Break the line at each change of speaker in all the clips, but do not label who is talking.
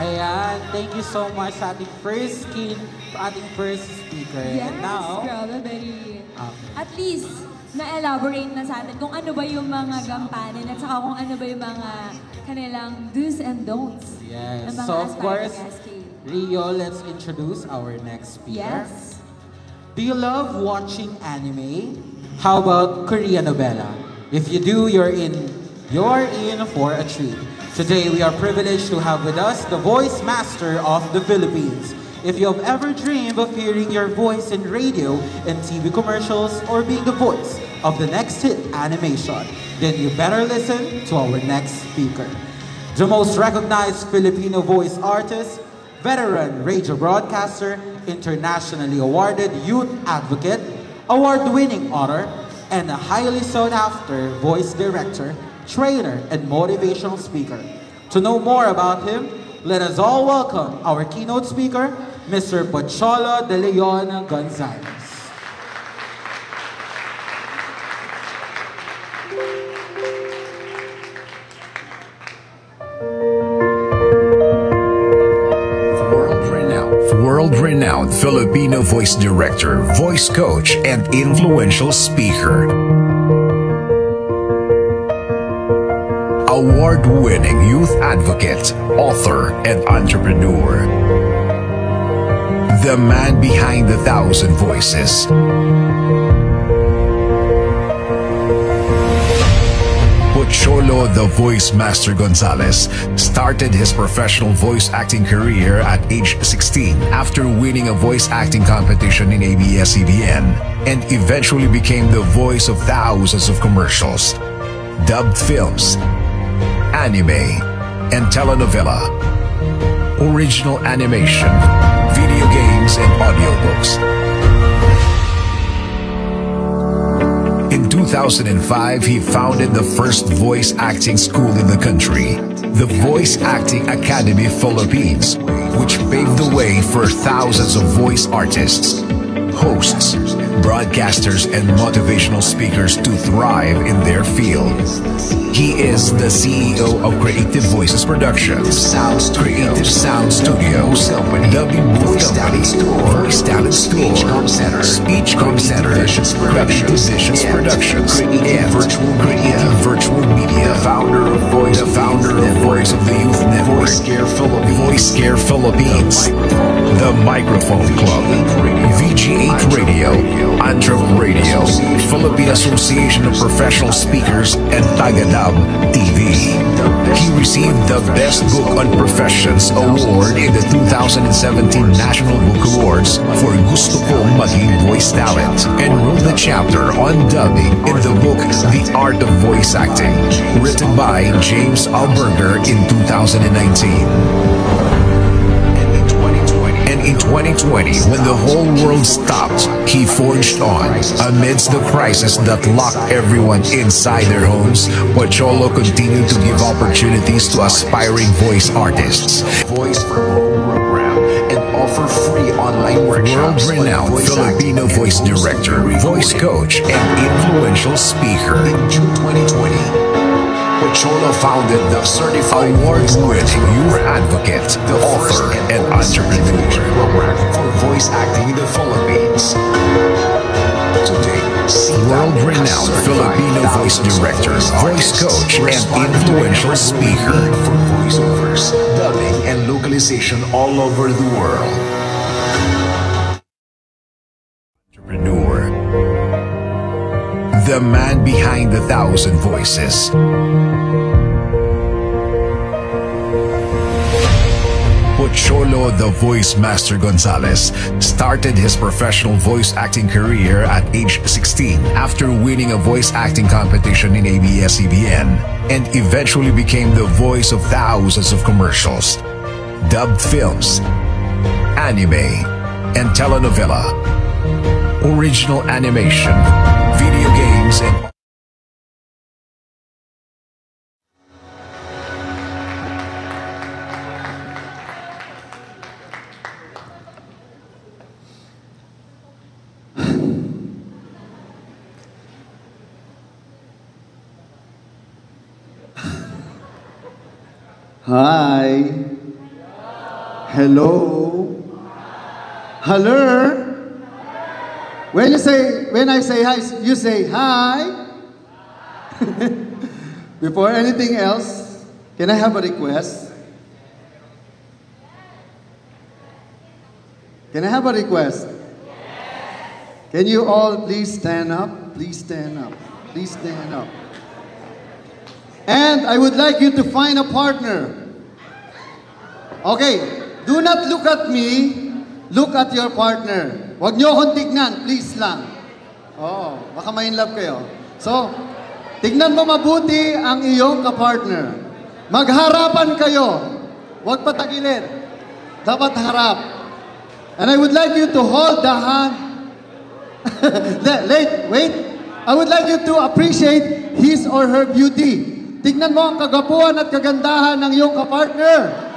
Ayan, thank you so much sa ating first speaker.
Yes,
And now,
grabe, very...
okay.
At least, na-elaborate na sa atin kung ano ba yung mga gampanin at saka kung ano ba yung mga kanilang do's and don'ts.
Yes,
Ng mga
so of course,
aspiring SK.
Rio, let's introduce our next speaker.
Yes.
Do you love watching anime? How about Korean novela? If you do, you're in for a treat. Today, we are privileged to have with us the voice master of the Philippines. If you have ever dreamed of hearing your voice in radio and TV commercials or being the voice of the next hit animation, then you better listen to our next speaker. The most recognized Filipino voice artist, veteran radio broadcaster, internationally awarded youth advocate, award-winning author, and a highly sought-after voice director, trainer, and motivational speaker. To know more about him, let us all welcome our keynote speaker, Mr. Pocholo De Leon Gonzalez.
World-renowned Filipino voice director, voice coach, and influential speaker. Award-winning youth advocate, author, and entrepreneur. The man behind the thousand voices. Pocholo the Voice Master Gonzalez started his professional voice acting career at age 16 after winning a voice acting competition in ABS-CBN and eventually became the voice of thousands of commercials, dubbed films, anime, and telenovela, original animation, video games, and audiobooks. In 2005, he founded the first voice acting school in the country, the Voice Acting Academy Philippines, which paved the way for thousands of voice artists, hosts, broadcasters, and motivational speakers to thrive in their field. He is the CEO of Creative Voices Productions, Creative Sound Studios, Dubbing Booth Company, Voice Talent Store, Speechcom Center, Creative Visions Productions, and Creative Virtual Media. The founder of Voice of the Youth Network, Voice Care Philippines, The Microphone Club, VG8 Radio, Antrim Radio, Philippine Association of Professional Speakers, and Tagadab TV. He received the Best Book on Professions Award in the 2017 National Book Awards for Gusto Kong Maging Voice Talent and wrote the chapter on dubbing in the book The Art of Voice Acting, written by James Alberger in 2019. In 2020, when the whole world stopped, he forged on. Amidst the crisis that locked everyone inside their homes, Pocholo continued to give opportunities to aspiring voice artists. Voice for Home program and offer free online workshops. World-renowned Filipino voice director, voice coach, and influential speaker. In June 2020, Pocholo founded the certified award-winning youth advocate, the author, and entrepreneur program for voice acting in the Philippines. Today, world-renowned Filipino voice director, voice coach, and influential speaker for voiceovers, dubbing, and localization all over the world. Entrepreneur. The man behind the thousand voices. Pocholo the Voice Master Gonzalez started his professional voice acting career at age 16 after winning a voice acting competition in ABS-CBN and eventually became the voice of thousands of commercials, dubbed films, anime, and telenovela, original animation, video games, and
Hi! Hello? Hello? When I say hi, you say hi. Before anything else, can I have a request? Can I have a request? Can you all please stand up? Please stand up. Please stand up. And I would like you to find a partner. Okay, do not look at me, look at your partner. Huwag niyo akong tignan, please lang. Oo, baka may in love kayo. So, tignan mo mabuti ang iyong kapartner. Magharapan kayo. Huwag patagilid. Dapat harap. And I would like you to hold the hand. Wait. I would like you to appreciate his or her beauty. Tignan mo ang kagapuhan at kagandahan ng iyong kapartner.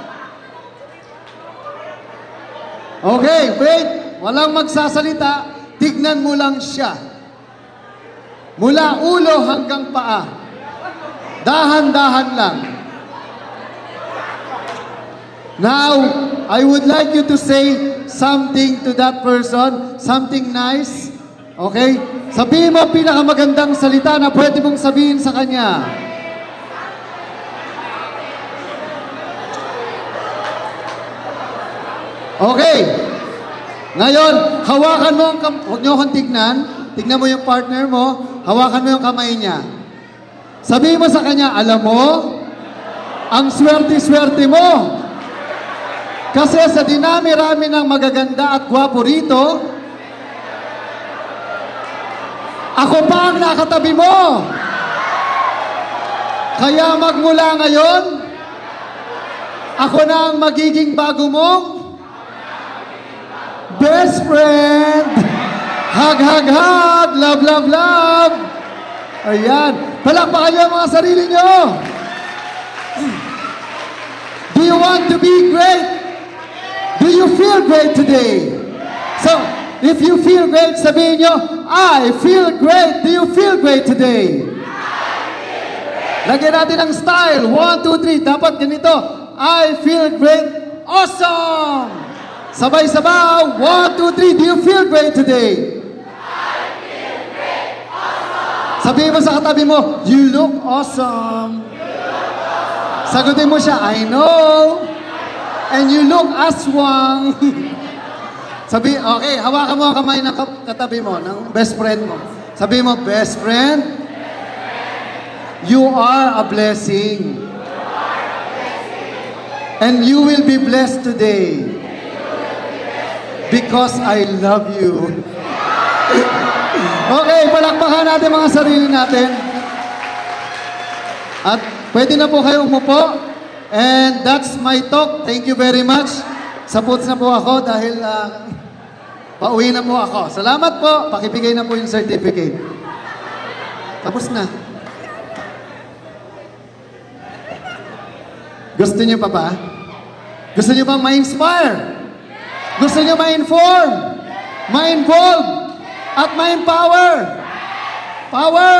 Okay, wait. Walang magsasalita. Tignan mo lang siya. Mula ulo hanggang paa. Dahan-dahan lang. Now, I would like you to say something to that person. Something nice. Okay? Sabihin mo ang pinakamagandang salita na pwede mong sabihin sa kanya. Okay. Ngayon, hawakan mo ang huwag niyo akong tignan. Tignan mo yung partner mo. Hawakan mo yung kamay niya. Sabihin mo sa kanya, alam mo, ang swerte-swerte mo. Kasi sa dinami-rami ng magaganda at gwapo rito, ako pa ang nakatabi mo. Kaya magmula ngayon, ako na ang magiging bago mong best friend. Hug, hug, hug. Love, love, love. Ayan. Palakpakan niyo ang mga sarili niyo. Do you want to be great? Do you feel great today? So, if you feel great, sabihin niyo, I feel great. Do you feel great today? Lagyan natin ang style. 1, 2, 3. Dapat ganito. I feel great. Awesome! Sabay-sabay. 1, 2, 3. Do you feel great today? I feel great. Awesome! Sabihin mo sa katabi mo, you look awesome. Sagutin mo siya, I know. And you look aswang. Sabi, okay, hawakan mo ang kamay ng katabi mo, ng best friend mo. Sabi mo, best friend, you are a blessing. And you will be blessed today. Because I love you. Okay, palakpakan natin mga sarili natin. At pwede na po kayo umupo. And that's my talk. Thank you very much. Sapot na po ako dahil pauwi na po ako. Salamat po. Pakibigay na po yung certificate. Tapos na. Gusto niyo pa ba? Gusto niyo ba ma-inspire? Gusto niyo ma-inform? Ma-involve? At ma-empower? Power!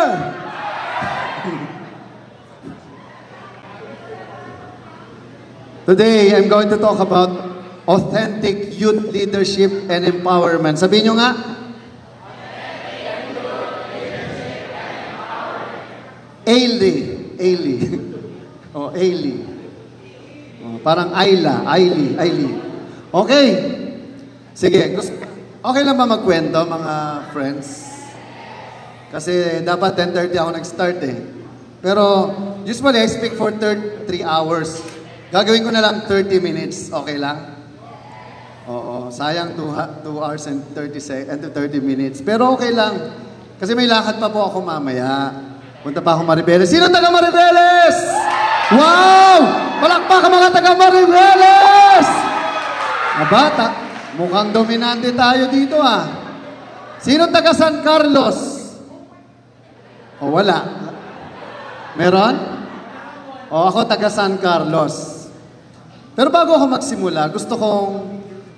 Today, I'm going to talk about authentic youth leadership and empowerment. Sabihin nyo nga. Ailey. Oh, Ailey. Oh, parang Ailey. Okay. Sige. Okay lang ba magkwento, mga friends? Kasi dapat 10:30 ako nag-start eh. Pero usually I speak for 3 hours. Gagawin ko na lang 30 minutes. Okay lang? Oo. Sayang 2 hours and 30 minutes. Pero okay lang. Kasi may lakad pa po ako mamaya. Punta pa ako Maribeles. Sino taga Maribeles? Wow! Palakpak ang mga taga Maribeles! Abata, mukhang dominante tayo dito ah. Sino taga San Carlos? O wala. Meron? O ako taga San Carlos. Pero bago ako magsimula,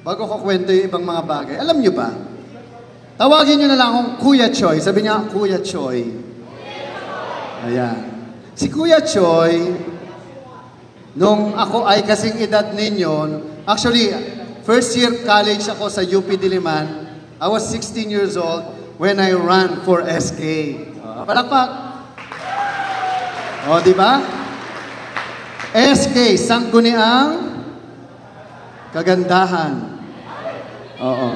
bago ko kwento yung ibang mga bagay, alam nyo ba? Tawagin nyo na lang akong Kuya Choi. Sabi niya, Kuya Choi. Ayan. Si Kuya Choi, nung ako ay kasing edad ninyo, Actually, first year college ako sa UP Diliman. I was 16 years old when I ran for SK. Palakpak! O, di ba? SK, Sangguniang Kagandahan. Oo.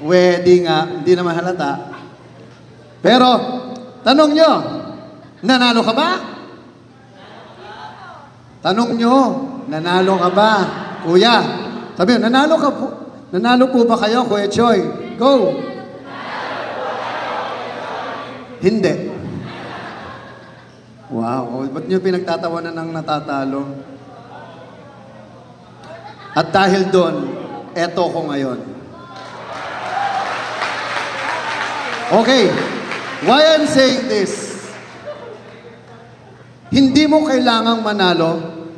Wedding nga, hindi naman halata. Pero, tanong nyo, nanalo ka ba? Tanong nyo, nanalo ka ba? Kuya, sabi nyo, nanalo po ba kayo, Kuya Choy? Go! Hindi. Wow, ba't nyo pinagtatawanan ng natatalo? At dahil doon, eto ko ngayon. Okay, why I'm saying this? Hindi mo kailangang manalo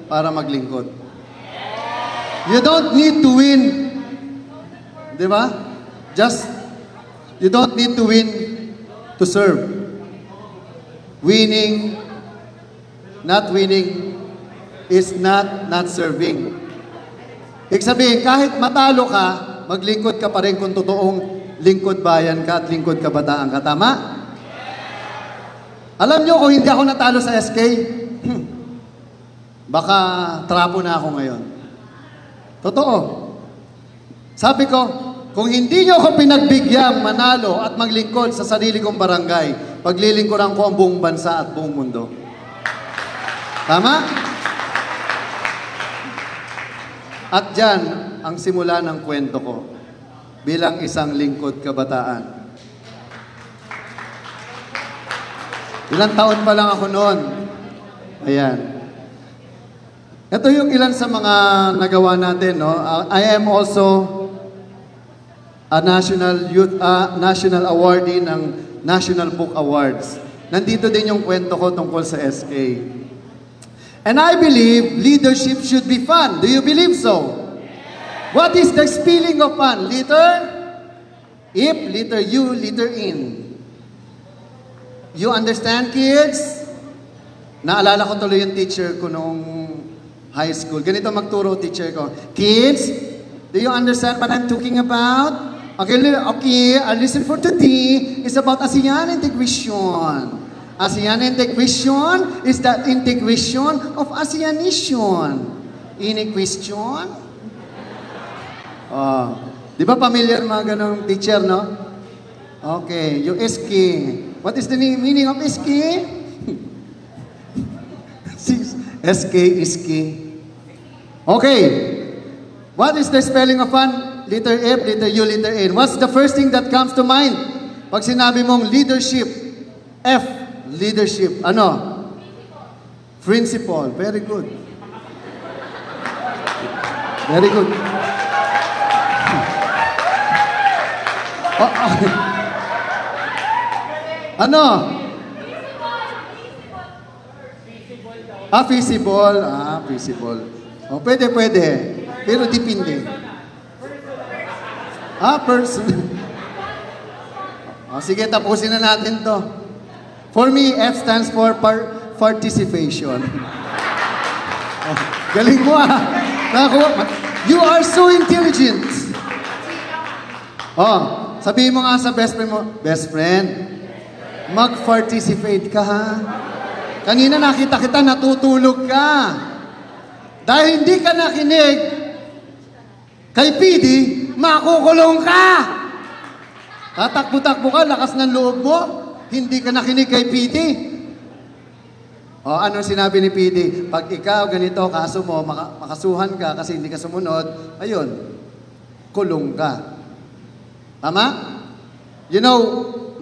para maglingkod. You don't need to win. Di ba? You don't need to win to serve. Winning, not winning, is not serving. Ibig sabihin, kahit matalo ka, maglingkod ka pa rin kung totoong lingkod bayan ka at lingkod kabataan ka. Tama? Alam nyo, kung hindi ako natalo sa SK, baka trapo na ako ngayon. Totoo. Sabi ko, kung hindi nyo ako pinagbigyan manalo at maglingkod sa sarili kong barangay, paglilingkuran ko ang buong bansa at buong mundo. Tama? At dyan ang simula ng kwento ko bilang isang lingkod kabataan. Ilang taon pa lang ako noon. Ayan. Ito yung ilan sa mga nagawa natin, no? I am also a national awardee ng National Book Awards. Nandito din yung kwento ko tungkol sa SK. And I believe leadership should be fun. Do you believe so? What is the spelling of fun? Letter if, letter U, letter in. You understand, kids? Naalala ko tuloy yung teacher ko nung high school. Ganito magturo teacher ko. Kids, do you understand what I'm talking about? Okay, our lesson for today is about ASEAN integration. ASEAN integration is the integration of ASEAN nation. Any question? Di ba familiar mga ganong teacher, no? Okay, yung SK. What is the meaning of SK? SK, SK. Okay. What is the spelling of fun? Letter F, letter U, letter N. What's the first thing that comes to mind? Pag sinabi mong leadership, F, leadership. Ano? Principle. Very good. Very good. Ano? Feasible. Feasible. Pwede. Pero depende. Person. Sige, tapusin na natin to. For me, F stands for participation. Galing mo You are so intelligent. Sabihin mo nga sa best friend mo, best friend, mag-participate ka ha. Kanina nakita kita, natutulog ka. Dahil hindi ka nakinig kay PD, makukulong ka. Tatakbo-takbo ka, lakas ng loob mo, hindi ka nakinig kay PD. Ano sinabi ni PD? Pag ikaw ganito, kaso mo, makasuhan ka kasi hindi ka sumunod, ayun, kulong ka. Tama? You know,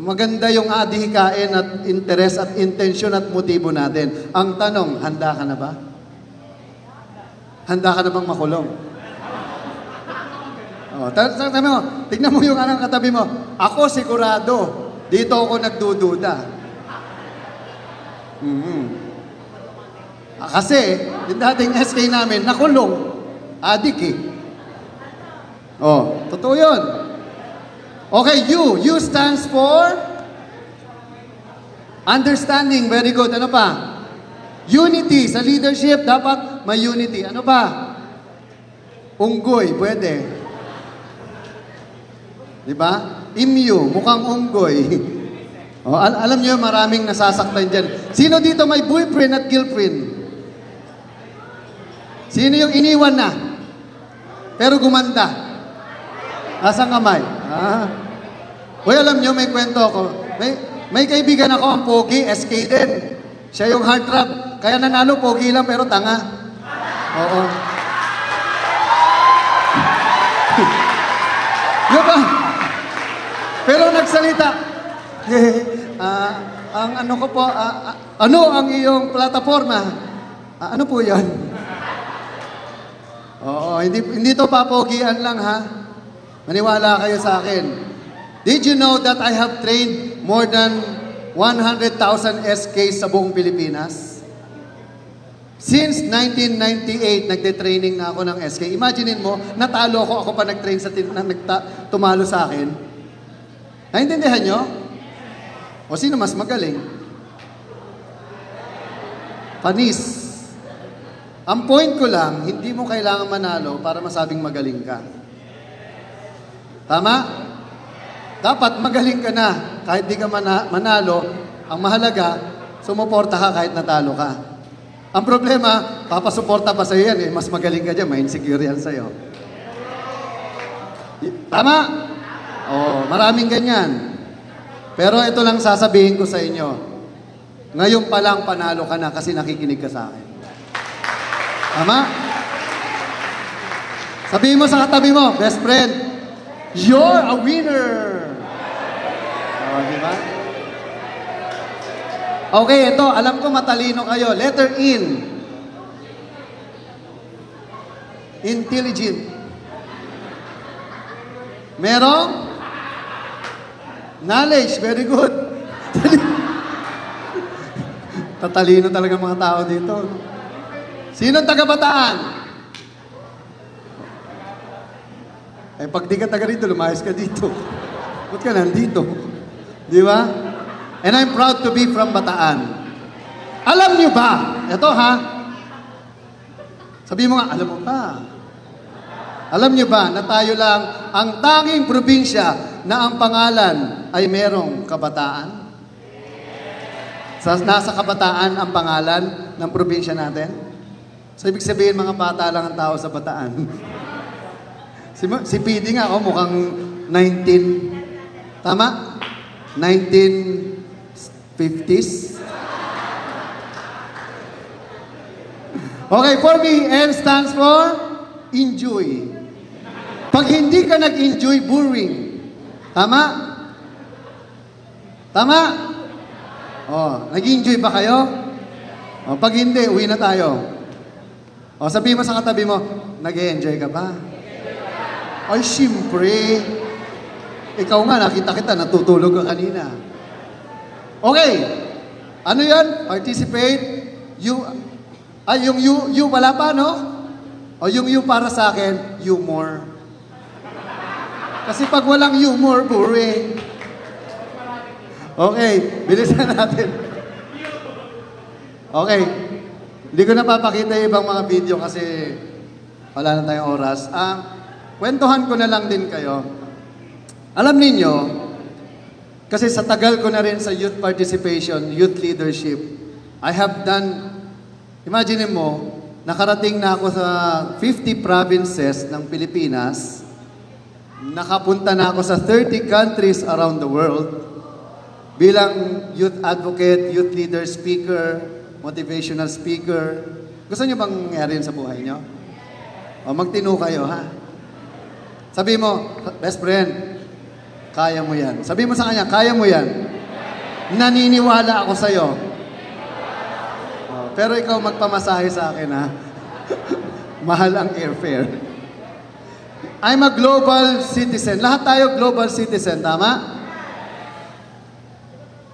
maganda yung adhikain at interest at intention at motibo natin. Ang tanong, handa ka na ba? Handa ka na bang makulong? Sabi mo, tignan mo yung anong katabi mo. Ako sigurado, dito ako nagdududa. Kasi, yung dating SK namin, nakulong. Adik eh. Totoo yun. Okay, U stands for understanding. Very good. Ano pa? Unity. Sa leadership, dapat may unity. Ano pa? Unggoy, pwede. Di ba? Imyu, mukhang unggoy. O, alam niyo, maraming nasasaktan dyan. Sino dito may boyfriend at girlfriend? Sino yung iniwan na? Pero gumanda? Asang kamay? Uy, alam niyo, may kwento ako. May kaibigan ako, ang pogi, SK din. Siya yung heartthrob. Kaya nanalo, pogi lang, pero tanga. Oo. Yun ba? Pero nagsalita. Ang ano ko po, ano ang iyong plataforma? Ano po yan? Oo, hindi to papogian lang ha. Maniwala kayo sa akin. Did you know that I have trained more than 100,000 SKs sa buong Pilipinas? Since 1998, nagde-training na ako ng SK. Imaginein mo, natalo ako pa nag-train sa tumalo sa akin. Naintindihan nyo? O sino mas magaling? Panis. Ang point ko lang, hindi mo kailangan manalo para masabing magaling ka. Tama? Dapat magaling ka na. Kahit di ka manalo, ang mahalaga, sumuporta ka kahit natalo ka. Ang problema, papasuporta pa sa'yo yan eh. Mas magaling ka dyan, may insecure yan sa'yo. Tama? Oo, maraming ganyan. Pero ito lang sasabihin ko sa inyo. Ngayon pa lang panalo ka na kasi nakikinig ka sa akin. Tama? Sabihin mo sa katabi mo, best friend, you're a winner! Diba? Okay, ito. Alam ko matalino kayo. Letter in. Intelligent. Merong? Knowledge. Very good. Tatalino talaga mga tao dito. Sino taga-Bataan? Eh, pag di ka taga rito, lumayas ka dito. Ba't ka nandito? Di ba? And I'm proud to be from Bataan. Alam niyo ba? Ito ha. Sabi mo nga, alam mo ba? Alam niyo ba na tayo lang ang tanging probinsya na ang pangalan ay merong kabataan? Nasa kabataan ang pangalan ng probinsya natin? So, ibig sabihin, mga bata lang ang tao sa Bataan. Si PD nga, mukhang 19. Tama? 1950s. Okay, for me, N stands for enjoy. Pag hindi ka nag-enjoy, boring. Tama? Tama? Nag-enjoy ba kayo? Pag hindi, uwi na tayo. Sabihin mo sa katabi mo, nag-enjoy ka ba? Ay, siyempre. Ikaw nga, nakita kita, natutulog ka kanina. Okay. Ano yan? Participate. Yung you wala pa, no? O yung you para sa akin, humor. Kasi pag walang humor, boring. Okay, bilisan natin. Okay. Hindi ko napapakita yung ibang mga video kasi wala na tayong oras. Kwentuhan ko na lang din kayo. Alam ninyo, kasi sa tagal ko na rin sa youth participation, youth leadership, I have done, imagine mo, nakarating na ako sa 50 provinces ng Pilipinas, nakapunta na ako sa 30 countries around the world, bilang youth advocate, youth leader, speaker, motivational speaker. Gusto niyo bang mangyari yun sa buhay niyo? Magtino kayo, ha? Sabi mo, best friend, kaya mo yan. Sabi mo sa kanya, kaya mo yan. Naniniwala ako sa'yo. Pero ikaw magpamasahe sa akin, ha? Mahal ang airfare. I'm a global citizen. Lahat tayo global citizen, tama?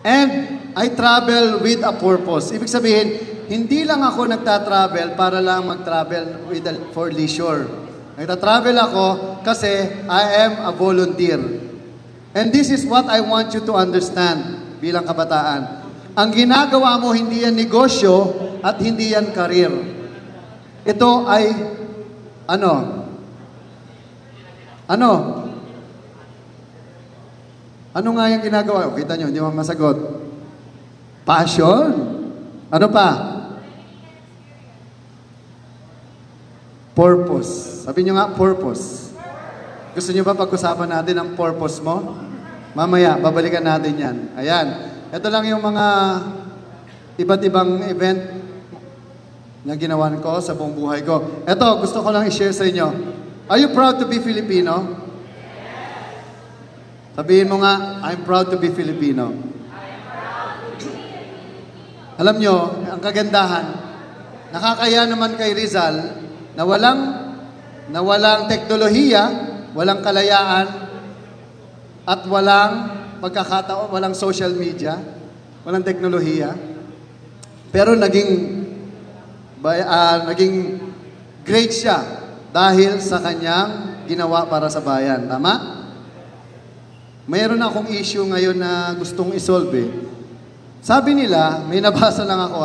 And I travel with a purpose. Ibig sabihin, hindi lang ako nagta-travel para lang mag-travel for leisure. Nagta-travel ako kasi I am a volunteer. And this is what I want you to understand bilang kabataan. Ang ginagawa mo, hindi yan negosyo at hindi yan karir. Ito ay, Ano? Ano nga yung ginagawa? O, kita nyo, hindi mo masagot. Passion? Ano pa? Purpose. Sabi nyo nga, purpose. Gusto nyo ba pag-usapan natin ang purpose mo? Mamaya, babalikan natin yan. Ayan. Ito lang yung mga iba't ibang event na ginawa ko sa buong buhay ko. Ito, gusto ko lang i-share sa inyo. Are you proud to be Filipino? Sabihin mo nga, I'm proud to be Filipino. Alam nyo, ang kagandahan, nakakaya naman kay Rizal na walang teknolohiya, walang kalayaan, at walang pagkakataon, walang social media, walang teknolohiya. Pero naging great siya dahil sa kanyang ginawa para sa bayan. Tama? Mayroon akong issue ngayon na gustong isolve. Sabi nila, may nabasa lang ako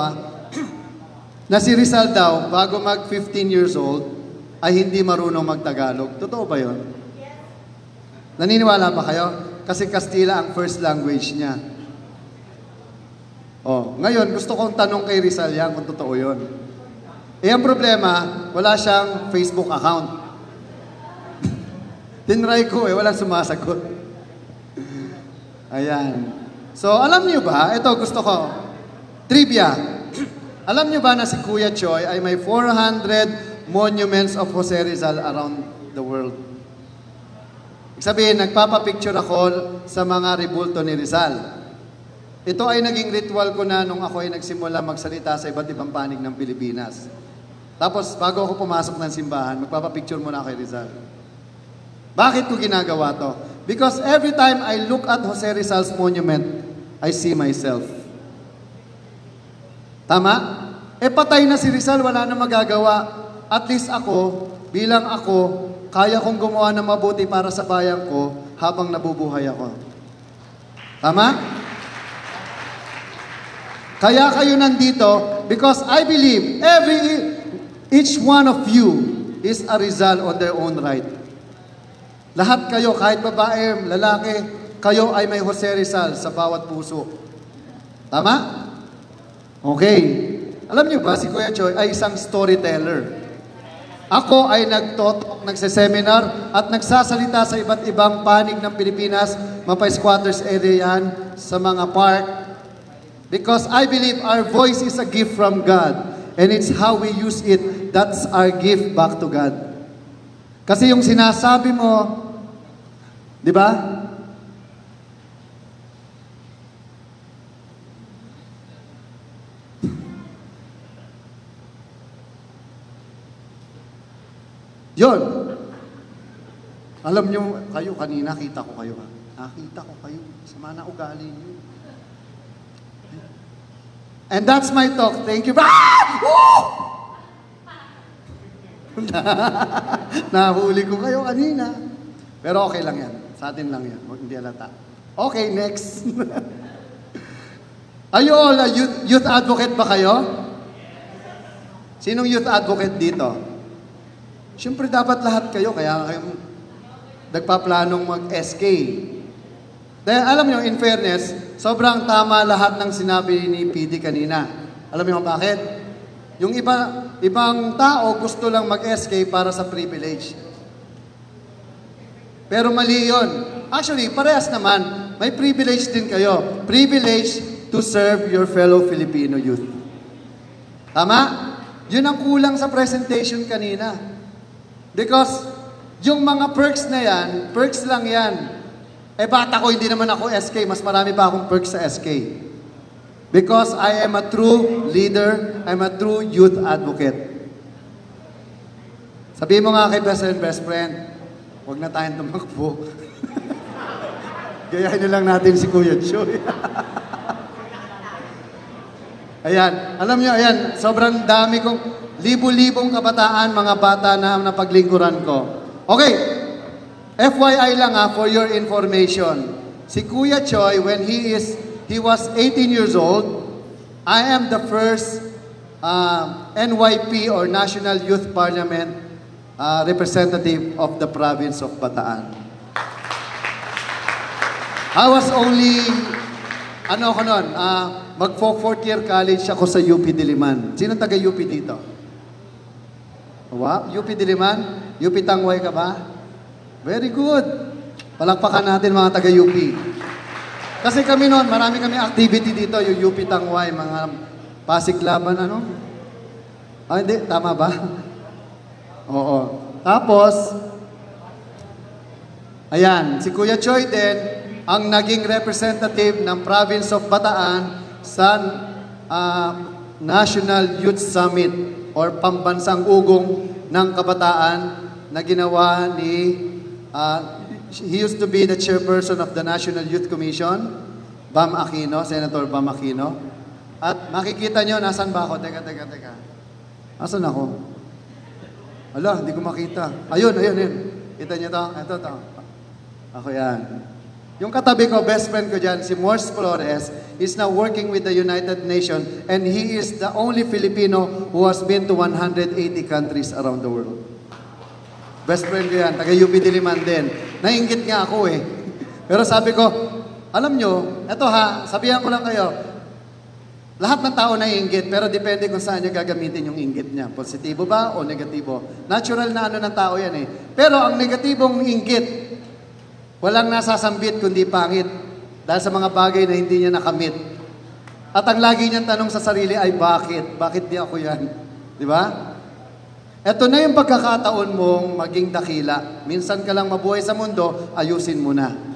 na si Rizal daw, bago mag 15 years old, ay hindi marunong magtagalog. Totoo ba yun? Naniniwala ba kayo? Kasi Kastila ang first language niya. Oh, ngayon, gusto kong tanong kay Rizal yan kung totoo yun. Ang problema, wala siyang Facebook account. Tinry ko walang sumasagot. Ayan. So, alam niyo ba, ito gusto ko, trivia. Alam niyo ba na si Kuya Choi ay may 400 monuments of Jose Rizal around the world? Ibig sabihin, nagpapapicture ako sa mga rebulto ni Rizal. Ito ay naging ritual ko na nung ako ay nagsimula magsalita sa iba't ibang panig ng Pilipinas. Tapos, bago ako pumasok ng simbahan, magpapapicture muna kay Rizal. Bakit ko ginagawa to? Because every time I look at Jose Rizal's monument, I see myself. Tama? Patay na si Rizal, wala na magagawa. At least ako, bilang ako, kaya kong gumawa ng mabuti para sa bayan ko habang nabubuhay ako. Tama? Kaya kayo nandito because I believe each one of you is a Rizal on their own right. Lahat kayo, kahit babae, lalaki, kayo ay may Jose Rizal sa bawat puso. Tama? Okay. Alam niyo ba, si Kuya Choi ay isang storyteller. Ako ay nagseseminar at nagsasalita sa iba't ibang panig ng Pilipinas, mapa-squatters area yan, sa mga park. Because I believe our voice is a gift from God. And it's how we use it, that's our gift back to God. Kasi yung sinasabi mo, di ba? Yun. Alam nyo, kayo kanina, kita ko kayo. Nakita ko kayo. Sama na ugali nyo. And that's my talk. Thank you. Nahuli ko kayo kanina. Pero okay lang yan. Sa atin lang yan. Hindi alata. Okay, next. Are you all a youth advocate ba kayo? Sinong youth advocate dito? Siyempre dapat lahat kayo. Kaya kayo nagpaplanong mag-SK. Dahil alam nyo, in fairness, sobrang tama lahat ng sinabi ni PD kanina. Alam nyo bakit? Yung ibang tao gusto lang mag-SK para sa privilege. Pero mali yun. Actually, parehas naman. May privilege din kayo. Privilege to serve your fellow Filipino youth. Tama? Yun ang kulang sa presentation kanina. Because yung mga perks na yan, perks lang yan. Bata ko, hindi naman ako SK. Mas marami pa akong perks sa SK. Because I am a true leader, I'm a true youth advocate. Sabihin mo nga kay best friend, huwag na tayong tumakbo. Gayahin na lang natin si Kuya Choi. Ayan, alam nyo, ayan, sobrang dami kong, libo-libong kabataan, mga bata na napaglingkuran ko. Okay, FYI lang for your information. Si Kuya Choi, when he was 18 years old, I am the first NYP or National Youth Parliament representative of the province of Bataan. I was only, ano ako nun, mag-4th year college ako sa UP Diliman. Sino taga UP dito? Wow, UP Diliman? UP Tangway ka ba? Very good. Palakpakan natin mga taga UP. Kasi kami noon, marami kami activity dito, yung UP Tangway, mga Pasig Laban, ano? Hindi, tama ba? Oo. Tapos, ayan, si Kuya Choi din, ang naging representative ng province of Bataan sa National Youth Summit or Pambansang Ugong ng Kabataan na ginawa ni, he used to be the chairperson of the National Youth Commission, Bam Aquino, Senator Bam Aquino. At makikita nyo, nasan ba ako? Teka. Asan ako? Ala, hindi ko makita. Ayun. Kita nyo to? Ito. Ako yan. Yung katabi ko, best friend ko dyan, si Morse Flores, is now working with the United Nations and he is the only Filipino who has been to 180 countries around the world. Best friend ko yan, taga UP Diliman din. Nainggit nga ako eh. Pero sabi ko, alam nyo, eto ha, sabihan ko lang kayo, lahat ng tao naiinggit, pero depende kung saan niya gagamitin yung inggit niya. Positibo ba o negatibo? Natural na ano ng tao yan eh. Pero ang negatibong inggit, walang nasasambit kundi pangit. Dahil sa mga bagay na hindi niya nakamit. At ang lagi niyang tanong sa sarili ay bakit? Bakit di ako yan? Di ba? Ito na yung pagkakataon mong maging dakila. Minsan ka lang mabuhay sa mundo, ayusin mo na.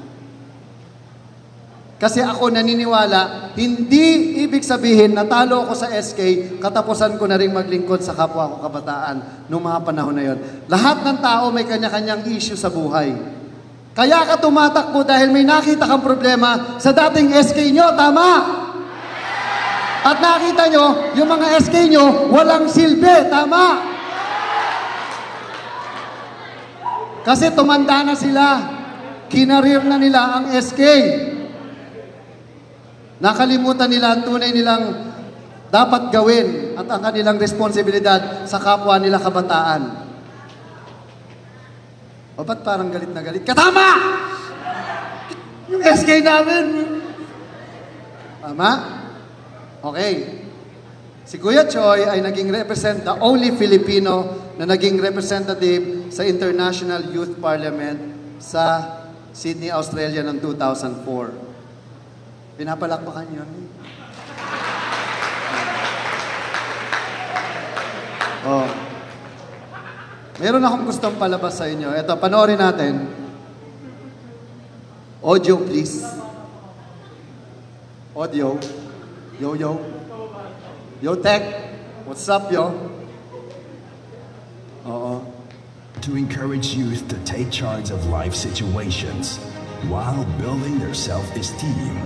Kasi ako naniniwala, hindi ibig sabihin natalo ako sa SK, katapusan ko na rin maglingkod sa kapwa ko kabataan noong mga panahon na yon. Lahat ng tao may kanya-kanyang issue sa buhay. Kaya ka tumatakbo dahil may nakita kang problema sa dating SK nyo, tama? At nakita nyo, yung mga SK nyo, walang silbi, tama? Kasi tumanda na sila. Kinareer na nila ang SK. Nakalimutan nila ang tunay nilang dapat gawin at ang kanilang responsibilidad sa kapwa nila kabataan. O ba't parang galit na galit? Katama! Yung SK namin! Tama? Okay. Si Kuya Choi ay naging the only Filipino na naging representative sa International Youth Parliament sa Sydney, Australia noong 2004. Pinapalakpakan yun. Oh. Meron akong gustong palabas sa inyo. Ito, panoorin natin. Audio, please. Audio. Yo. Yo, Tech. What's up, yo? Oo.
To encourage youth to take charge of life situations while building their self-esteem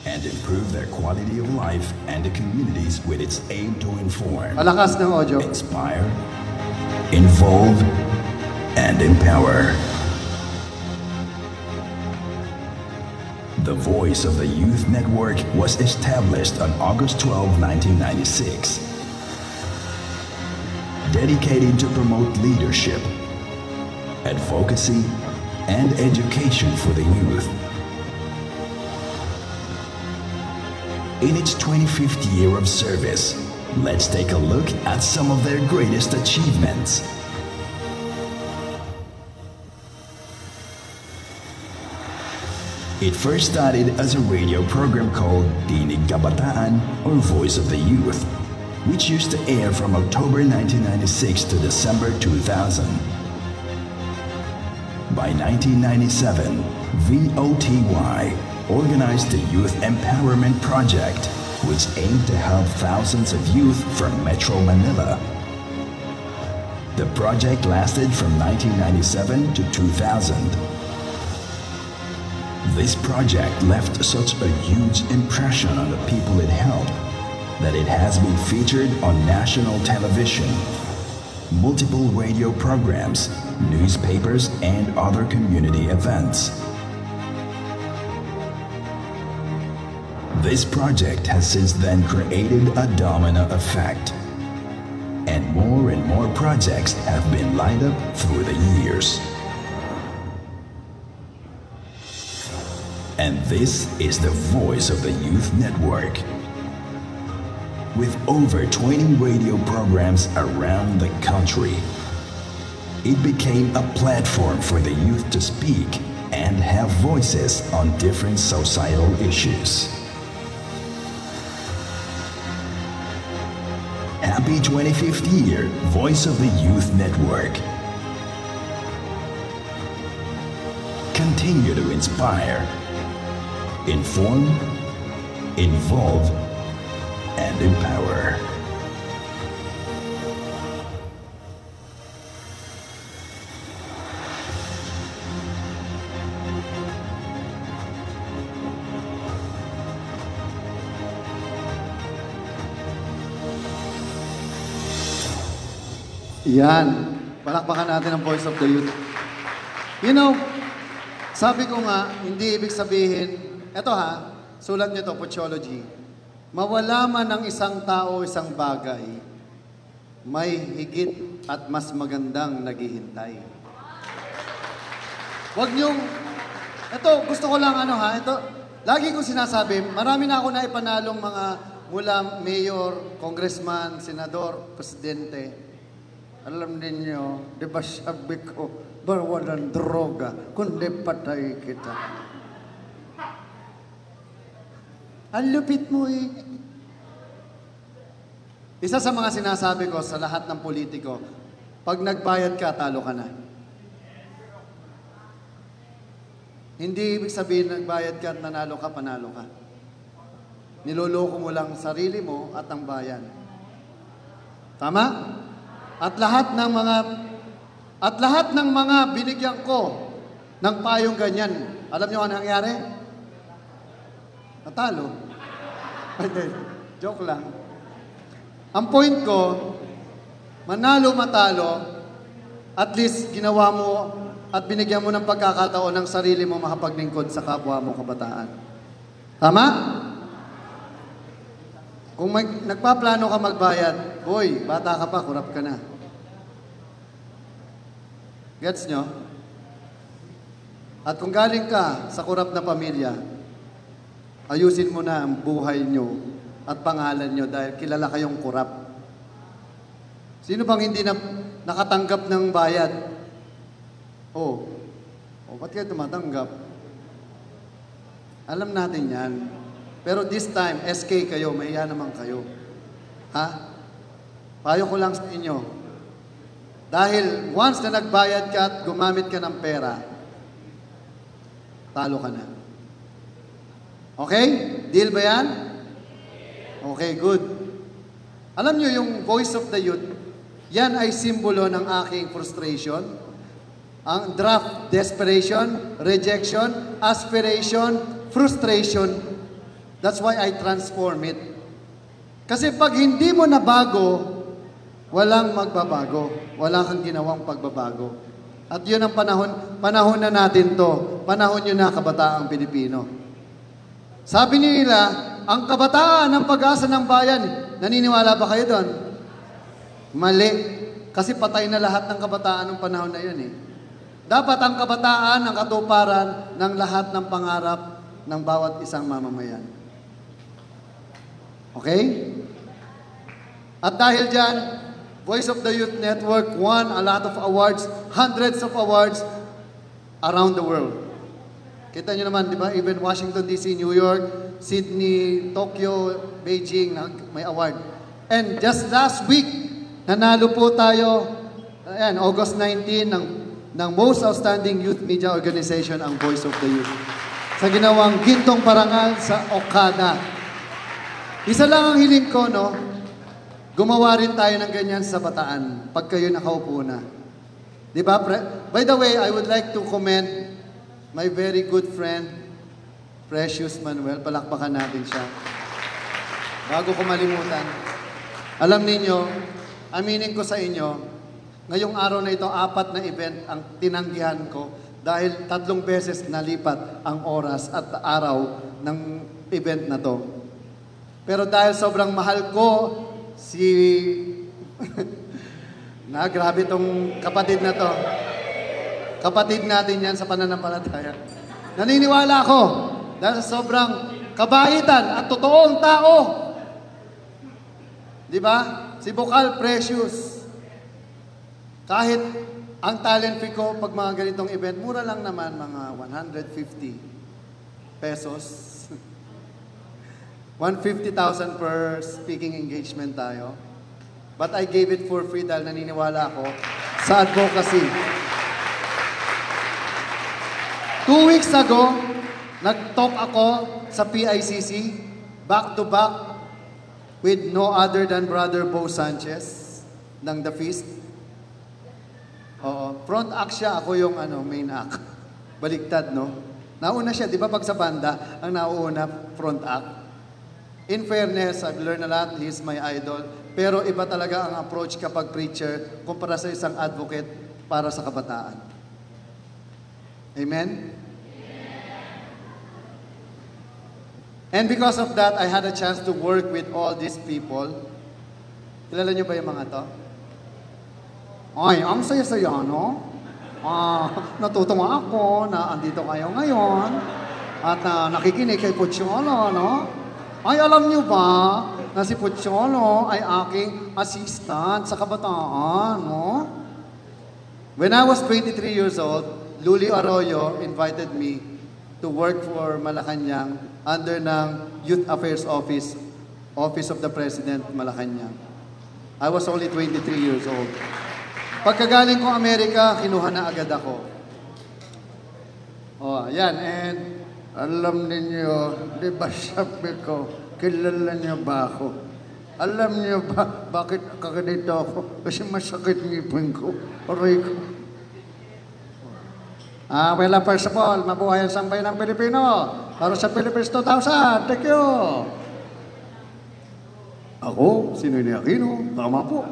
and improve their quality of life and the communities with its aim to inform,
Palakas ng audio.
inspire, involve, and empower. The Voice of the Youth Network was established on August 12, 1996, dedicated to promote leadership, advocacy, and education for the youth. In its 25th year of service, let's take a look at some of their greatest achievements. It first started as a radio program called Dinig Kabataan or Voice of the Youth, which used to air from October 1996 to December 2000. By 1997, VOTY organized the Youth Empowerment Project, which aimed to help thousands of youth from Metro Manila. The project lasted from 1997 to 2000. This project left such a huge impression on the people it helped that it has been featured on national television, multiple radio programs, newspapers, and other community events. This project has since then created a domino effect. and more projects have been lined up through the years. And this is the voice of the Youth Network. With over 20 radio programs around the country, it became a platform for the youth to speak and have voices on different societal issues. Happy 25th year, Voice of the Youth Network. Continue to inspire, inform, involve, and empower.
Yan. Palakpakan natin ang Voice of the Youth. You know, sabi ko nga, hindi ibig sabihin, eto ha, sulat nyo to, Pochology, mawala man ng isang tao, isang bagay, may higit at mas magandang naghihintay. Huwag nyong, eto, gusto ko lang ano ha, eto, lagi kong sinasabi, marami na ako na ipanalong mga mula mayor, congressman, senador, presidente. Alam ninyo, di ba sabi ko, bawal ang droga, kundi patay kita. Ang lupit mo eh. Isa sa mga sinasabi ko sa lahat ng politiko, pag nagbayad ka, talo ka na. Hindi ibig sabihin nagbayad ka at nanalo ka, panalo ka. Niloloko mo lang sarili mo at ang bayan. Tama? At lahat ng mga binigyan ko ng payong ganyan, alam niyo ano nangyari? Natalo. Joke lang. Ang point ko, manalo, matalo, at least ginawa mo at binigyan mo ng pagkakataon ng sarili mo makapaglingkod sa kapwa mo kabataan. Tama? Kung nagpaplano ka magbayad, boy, bata ka pa, kurap ka na. Gets nyo? At kung galing ka sa kurap na pamilya, ayusin mo na ang buhay nyo at pangalan nyo dahil kilala kayong kurap. Sino bang hindi na nakatanggap ng bayad? Ba't kayo tumatanggap? Alam natin yan. Pero this time, SK kayo, mahiya naman kayo. Ha? Payo ko lang sa inyo. Dahil once na nagbayad ka at gumamit ka ng pera, talo ka na. Okay? Deal ba yan? Okay, good. Alam nyo yung Voice of the Youth, yan ay simbolo ng aking frustration. Ang draft, desperation, rejection, aspiration, frustration. That's why I transform it. Kasi pag hindi mo nabago, walang magbabago. Wala kang ginawang pagbabago. At yun ang panahon na natin to. Panahon yun na kabataang Pilipino. Sabi nila, ang kabataan ng pag-asa ng bayan, naniniwala ba kayo doon? Mali. Kasi patay na lahat ng kabataan ng panahon na yun eh. Dapat ang kabataan ang katuparan ng lahat ng pangarap ng bawat isang mamamayan. Okay? At dahil dyan, Voice of the Youth Network won a lot of awards, hundreds of awards around the world. Kita nyo naman, di ba? Even Washington DC, New York, Sydney, Tokyo, Beijing, may award. And just last week, nanalo po tayo, August 19, ng Most Outstanding Youth Media Organization, ang Voice of the Youth. Sa ginawang gintong parangal sa Okada. Isa lang ang hiling ko, no? Gumawa rin tayo ng ganyan sa Bataan pag kayo nakaupo na. Di ba? By the way, I would like to commend my very good friend, Precious Manuel. Palakpakan natin siya. Bago ko malimutan. Alam ninyo, aminin ko sa inyo, ngayong araw na ito, 4 na event ang tinanggihan ko dahil 3 beses nalipat ang oras at araw ng event na to. Pero dahil sobrang mahal ko si Grabe tong kapatid na to. Kapatid natin yan sa pananampalataya. Naniniwala ako dahil sa sobrang kabaitan at totoong tao. Di ba? Si Bokal Precious. Kahit ang talent fee ko pag mga ganitong event, mura lang naman, mga 150 pesos. 150,000 per speaking engagement tayo. But I gave it for free dahil naniniwala ako sa advocacy. 2 weeks ago, nag-talk ako sa PICC, back-to-back, with no other than Brother Bo Sanchez ng The Feast. Oo, front act siya, ako yung main act. Baligtad, no? Nauna siya, di ba pag sa banda, ang nauuna, front act. In fairness, I've learned a lot, he's my idol. Pero iba talaga ang approach kapag preacher kumpara sa isang advocate para sa kabataan. Amen? And because of that, I had a chance to work with all these people. Kilala niyo ba yung mga to? Ay, ang saya-saya, no? Natutuwa ako na andito kayo ngayon at nakikinig kay Pucholo, no? Ay, alam niyo ba na si Pucholo ay aking assistant sa kabataan, no? When I was 23 years old, Luli Arroyo invited me to work for Malacanang under ng Youth Affairs Office, Office of the President, Malacanang. I was only 23 years old. Pagkagaling ko Amerika, kinuha na agad ako. Oh, yan. And alam ninyo, di ba sabi ko, kilala niyo ba ako? Alam niyo ba bakit kaganito ako? Kasi masakit ngipin ko. Aray ko. Well, first of all, mabuhay ang sambay ng Pilipino. Para sa Philippines 2000. Thank you. Ako, Sinoy Aquino. Tama po.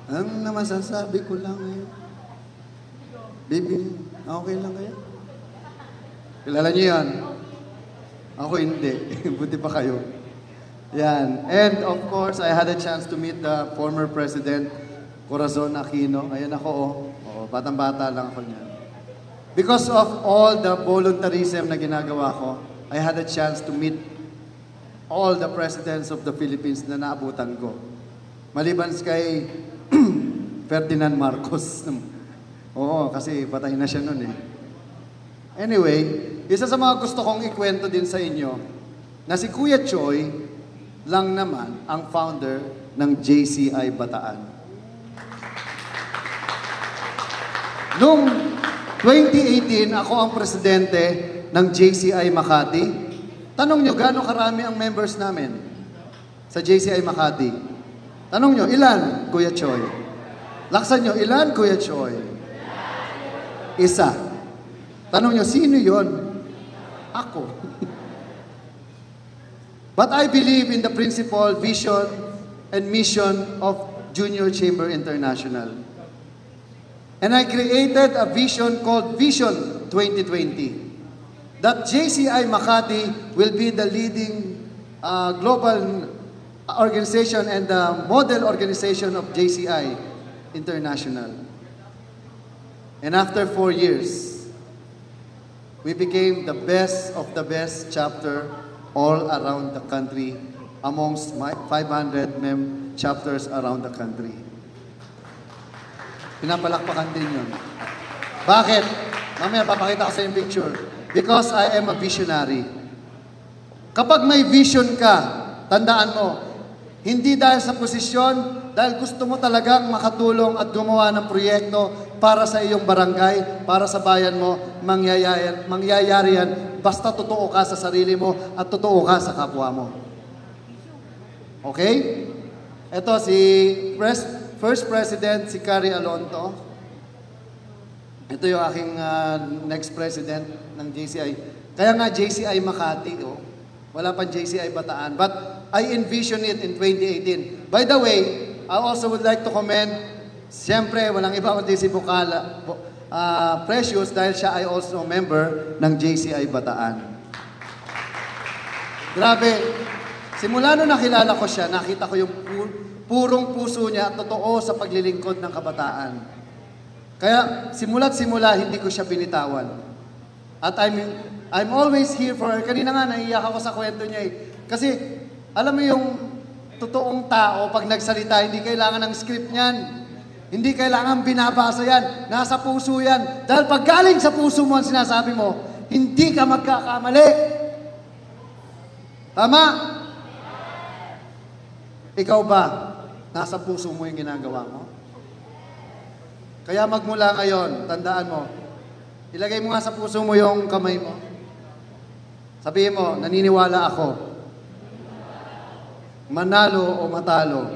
Ang masasabi ko lang ngayon. Baby, okay lang kayo? Kilala niyo yan? Ako hindi. Buti pa kayo. Yan. And of course, I had a chance to meet the former President Corazon Aquino. Ayan ako, batang-bata lang ako niyan. Because of all the voluntarism na ginagawa ko, I had a chance to meet all the presidents of the Philippines na naabutan ko. Maliban kay Ferdinand Marcos. Oo, kasi patay na siya nun eh. Anyway, isa sa mga gusto kong ikwento din sa inyo, na si Kuya Choi lang naman ang founder ng JCI Bataan. Noong 2018, ako ang presidente ng JCI Makati. Tanong nyo, gaano karami ang members namin sa JCI Makati? Tanong nyo, ilan, Kuya Choi? Laksan nyo, ilan, Kuya Choi? Isa. Tanong nyo, sino yon? Ako. But I believe in the principle, vision, and mission of Junior Chamber International. And I created a vision called Vision 2020. That JCI Makati will be the leading global organization and the model organization of JCI International. And after 4 years, we became the best of the best chapter all around the country amongst 500 chapters around the country. Pinapalakpakan din yun. Bakit? Mamaya papakita ko sa yung picture. Because I am a visionary. Kapag may vision ka, tandaan mo, hindi dahil sa posisyon, dahil gusto mo talagang makatulong at gumawa ng proyekto para sa iyong barangay, para sa bayan mo, mangyayari yan, basta totoo ka sa sarili mo at totoo ka sa kapwa mo. Okay? Ito si First President, si Carrie Alonto. Ito yung aking next president ng JCI. Kaya nga JCI Makati, wala pang JCI Bataan. But I envision it in 2018. By the way, I also would like to commend, siyempre, walang iba kundi si Bokal Precious dahil siya ay also member ng JCI Bataan. Grabe. Simula nung nakilala ko siya, nakita ko yung purong puso niya at totoo sa paglilingkod ng kabataan. Kaya simula't simula, hindi ko siya binitawan. At I'm always here for her. Kanina nga, naiiyak ako sa kwento niya eh. Kasi, alam mo yung totoong tao, pag nagsalita, hindi kailangan ng script niyan. Hindi kailangan binabasa yan. Nasa puso yan. Dahil pag galing sa puso mo ang sinasabi mo, hindi ka magkakamali. Tama? Ikaw ba, nasa puso mo yung ginagawa mo? Kaya magmula ngayon, tandaan mo, ilagay mo nga sa puso mo yung kamay mo. Sabihin mo, naniniwala ako. Manalo o matalo,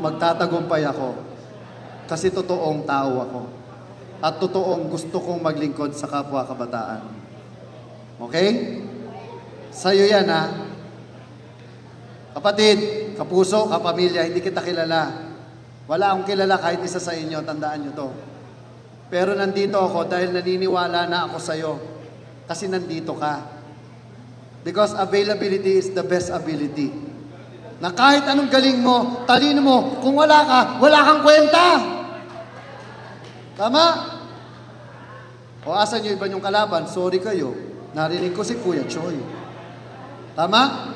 magtatagumpay ako kasi totoong tao ako at totoong gusto kong maglingkod sa kapwa kabataan. Okay? Sa'yo yan, ha? Kapatid, kapuso, kapamilya, hindi kita kilala. Wala akong kilala kahit isa sa inyo, tandaan nyo to. Pero nandito ako dahil naniniwala na ako sa'yo kasi nandito ka. Because availability is the best ability. Na kahit anong galing mo, talino mo, kung wala ka, wala kang kwenta. Tama? O asan nyo iba yung kalaban? Sorry kayo. Narinig ko si Kuya Choy. Tama?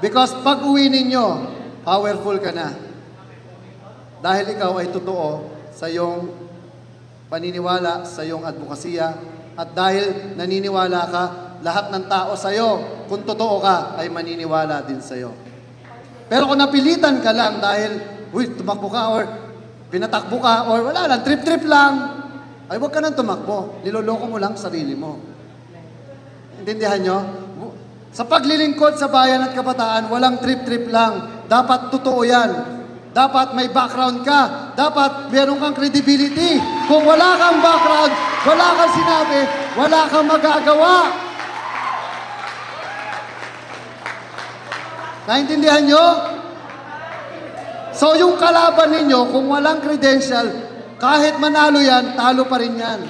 Because pag uwi ninyo, powerful ka na. Dahil ikaw ay totoo sa iyong paniniwala, sa iyong advokasya, at dahil naniniwala ka, lahat ng tao sa iyo, kung totoo ka, ay maniniwala din sa iyo. Pero kung napilitan ka lang dahil, tumakbo ka or pinatakbo ka or wala lang, trip-trip lang, ay huwag ka nang tumakbo. Niloloko mo lang sarili mo. Intindihan nyo? Sa paglilingkod sa bayan at kabataan, walang trip-trip lang. Dapat totoo yan. Dapat may background ka. Dapat meron kang credibility. Kung wala kang background, wala kang sinabi, wala kang magagawa. Naintindihan nyo? So yung kalaban ninyo, kung walang credential, kahit manalo yan, talo pa rin yan.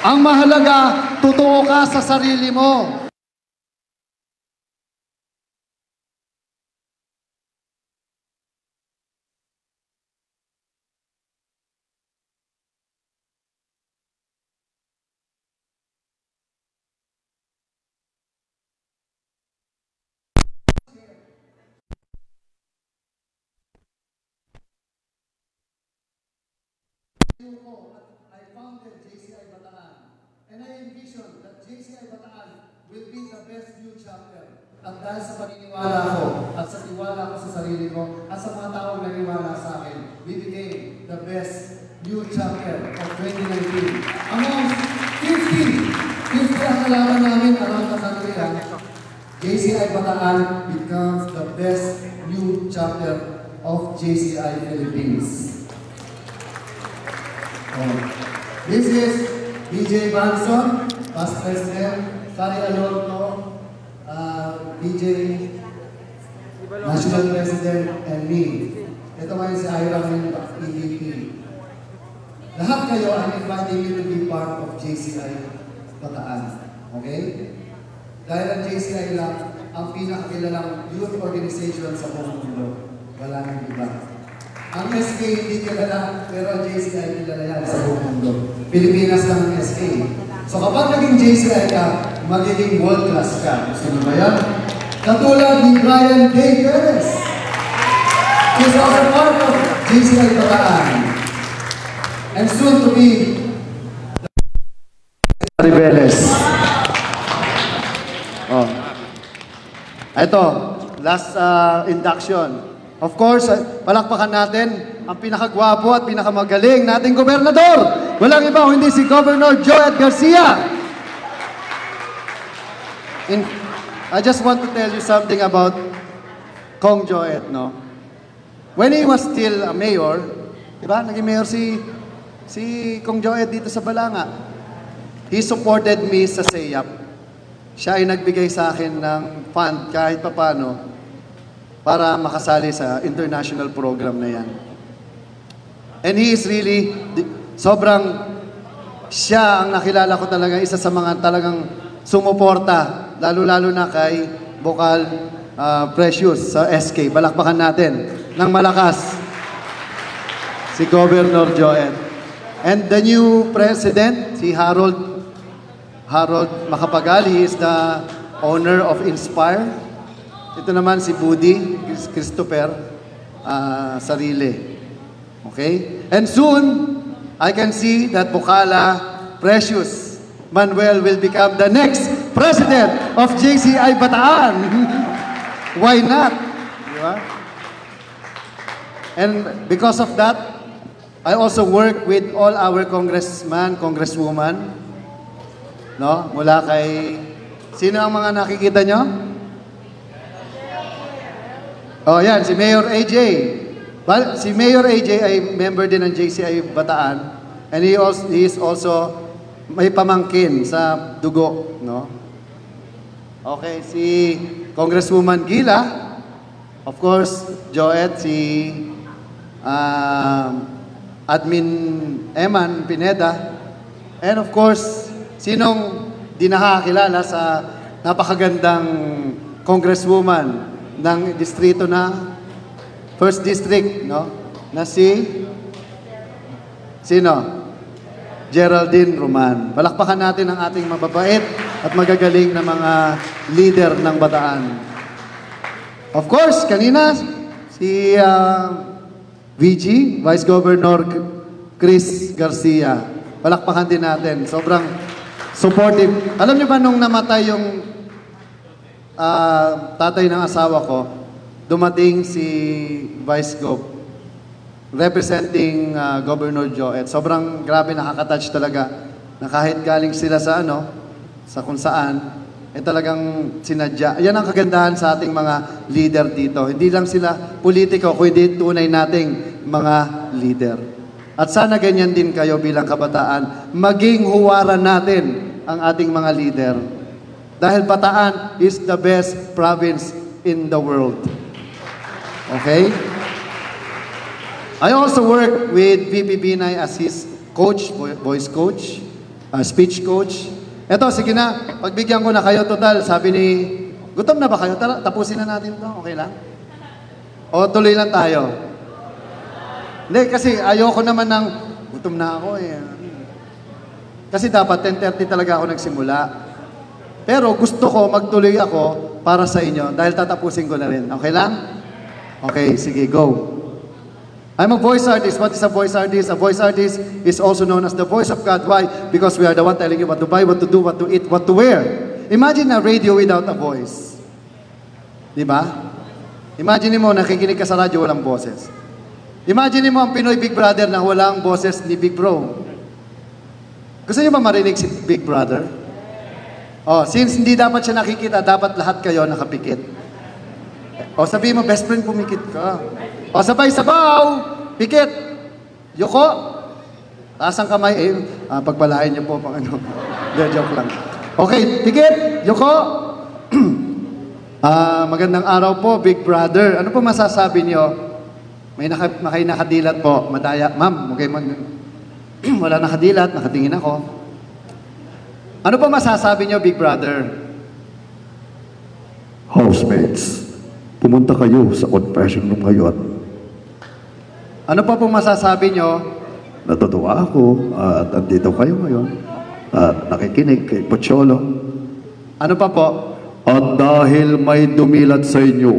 Ang mahalaga, totoo ka sa sarili mo. I founded JCI Bataan, and I envision that JCI Bataan will be the best youth chapter. At dahil sa paniniwala ko, at sa tiwala ko sa sarili ko, at sa mga taong naniwala sa akin, we became the best youth chapter of 2019. Among 50 ang kalaban namin around the country, JCI Bataan becomes the best youth chapter of JCI Philippines. This is DJ Banson, Past President, Sari Alonto, DJ National President, and me. Ito ngayon si Ira ng EVP. Lahat kayo, I'm inviting you to be part of JCI Bataan. Okay? Dahil ang JCI lang ang pinakakilalang youth organization sa buong mundo. Wala nang iba. Ang SK hindi kilala, pero ang JCI kilala yan sa buong mundo. Pilipinas lang ang SK. So kapag naging JCI ka, magiging world class ka. Gusto mo ba yan? Katulad ni Brian K. Perez. He's also part of JCI Bataan. And soon to be Ribeles. Oh. Ito, last induction. Of course, palakpakan natin ang pinakagwapo at pinakamagaling nating gobernador. Walang iba hindi si Governor Joet Garcia. I just want to tell you something about Kong Joet, no? When he was still a mayor, diba? Naging mayor si Kong Joet dito sa Balanga. He supported me sa SEAP. Siya ay nagbigay sa akin ng fund kahit papano para makasali sa international program na yan. And he is really, sobrang, siya ang nakilala ko talaga, isa sa mga talagang sumuporta, lalo-lalo na kay Vocal Precious sa SK. Balakbakan natin ng malakas si Governor Joel. And the new president, si Harold Macapagal, he is the owner of Inspire. Ito naman si Budi Christopher Sarile. Okay? And soon, I can see that Bukala Precious Manuel will become the next president of JCI Bataan. Why not? Diba? And because of that, I also work with all our congressman, congresswoman. No? Mula kay... Sino ang mga nakikita nyo? Oh, yan. Si Mayor AJ. Si Mayor AJ ay member din ng JCI Bataan. And he is also may pamangkin sa dugo. No? Okay, si Congresswoman Gila. Of course, Joet, si... Admin Eman Pineda, and of course, sinong di nakakilala sa napakagandang congresswoman ng distrito na First District, no? Na sino? Geraldine Roman. Palakpakan natin ang ating mababait at magagaling na mga leader ng Bataan. Of course, kanina si VG, Vice Governor Chris Garcia. Palakpakan din natin. Sobrang supportive. Alam niyo ba nung namatay yung tatay ng asawa ko, dumating si Vice Gov representing Governor Joet. Sobrang grabe, nakaka-touch talaga na kahit galing sila sa sa kung saan, talagang sinadya. Yan ang kagandahan sa ating mga leader dito. Hindi lang sila politiko, kundi tunay nating mga leader. At sana ganyan din kayo bilang kabataan. Maging huwaran natin ang ating mga leader. Dahil Bataan is the best province in the world. Okay? I also work with VP Binay as his coach, voice coach, speech coach. Eto, sige na. Pagbigyan ko na kayo total. Sabi ni, gutom na ba kayo? Tara, tapusin na natin to. Okay lang? O tuloy lang tayo? Hindi, kasi ayoko naman ng, gutom na ako eh. Kasi dapat 10:30 talaga ako nagsimula. Pero gusto ko, magtuloy ako para sa inyo dahil tatapusin ko na rin. Okay lang? Okay, sige, go. I'm a voice artist. What is a voice artist? A voice artist is also known as the voice of God. Why? Because we are the one telling you what to buy, what to do, what to eat, what to wear. Imagine a radio without a voice. Diba? Imagine mo, nakikinig ka sa radyo, walang boses. Imagine mo ang Pinoy Big Brother na walang boses ni Big Bro. Gusto niyo ba marinig si Big Brother? Oh, since hindi dapat siya nakikita, dapat lahat kayo nakapikit. O sabihin mo, best friend, pumikit ka. O sabay-sabaw, pikit. Yuko. Taas ang kamay. Pagpalain niyo po pang ano. Joke lang. Okay, pikit. Yuko. Magandang araw po, Big Brother. Ano po masasabi niyo? May nakadilat po. Madaya. Ma'am, okay, wala nakadilat. Nakatingin ako. Ano po masasabi niyo, Big Brother?
Housemates, pumunta kayo sa confession room ngayon.
Ano pa po masasabi nyo?
Natutuwa ako at andito kayo ngayon at nakikinig kay Pocholo.
Ano pa po?
At dahil may dumilat sa inyo,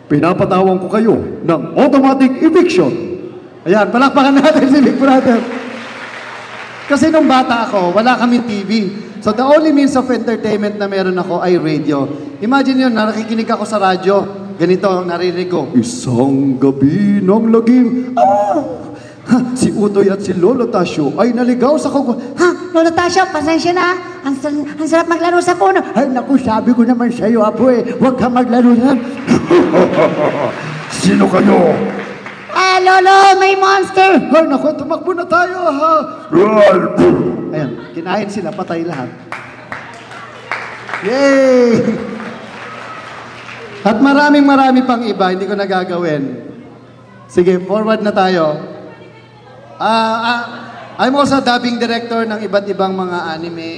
pinapatawang ko kayo ng automatic eviction.
Ayan, palakpakan natin si Big Brother. Kasi nung bata ako, wala kaming TV. So the only means of entertainment na meron ako ay radio. Imagine yun, nakikinig ako sa radyo. Ganito ang naririnig ko.
Isang gabi ng lagim. Si Utoy at si Lolo Tasyo ay naligaw sa kuko.
Ha? Lolo Tasyo, pasensya na. Ang sarap maglaro sa puno. Ay, naku, sabi ko naman sa'yo, Apo eh. Huwag kang maglaro yan.
Sino kayo?
Lolo, may monster.
Ay, naku, tumakbo na tayo, ha?
Ralph!
Ayan, kinain sila, patay lahat. Yay! At marami pang iba, hindi ko nagagawin. Sige, forward na tayo. I'm also a dubbing director ng iba't ibang mga anime.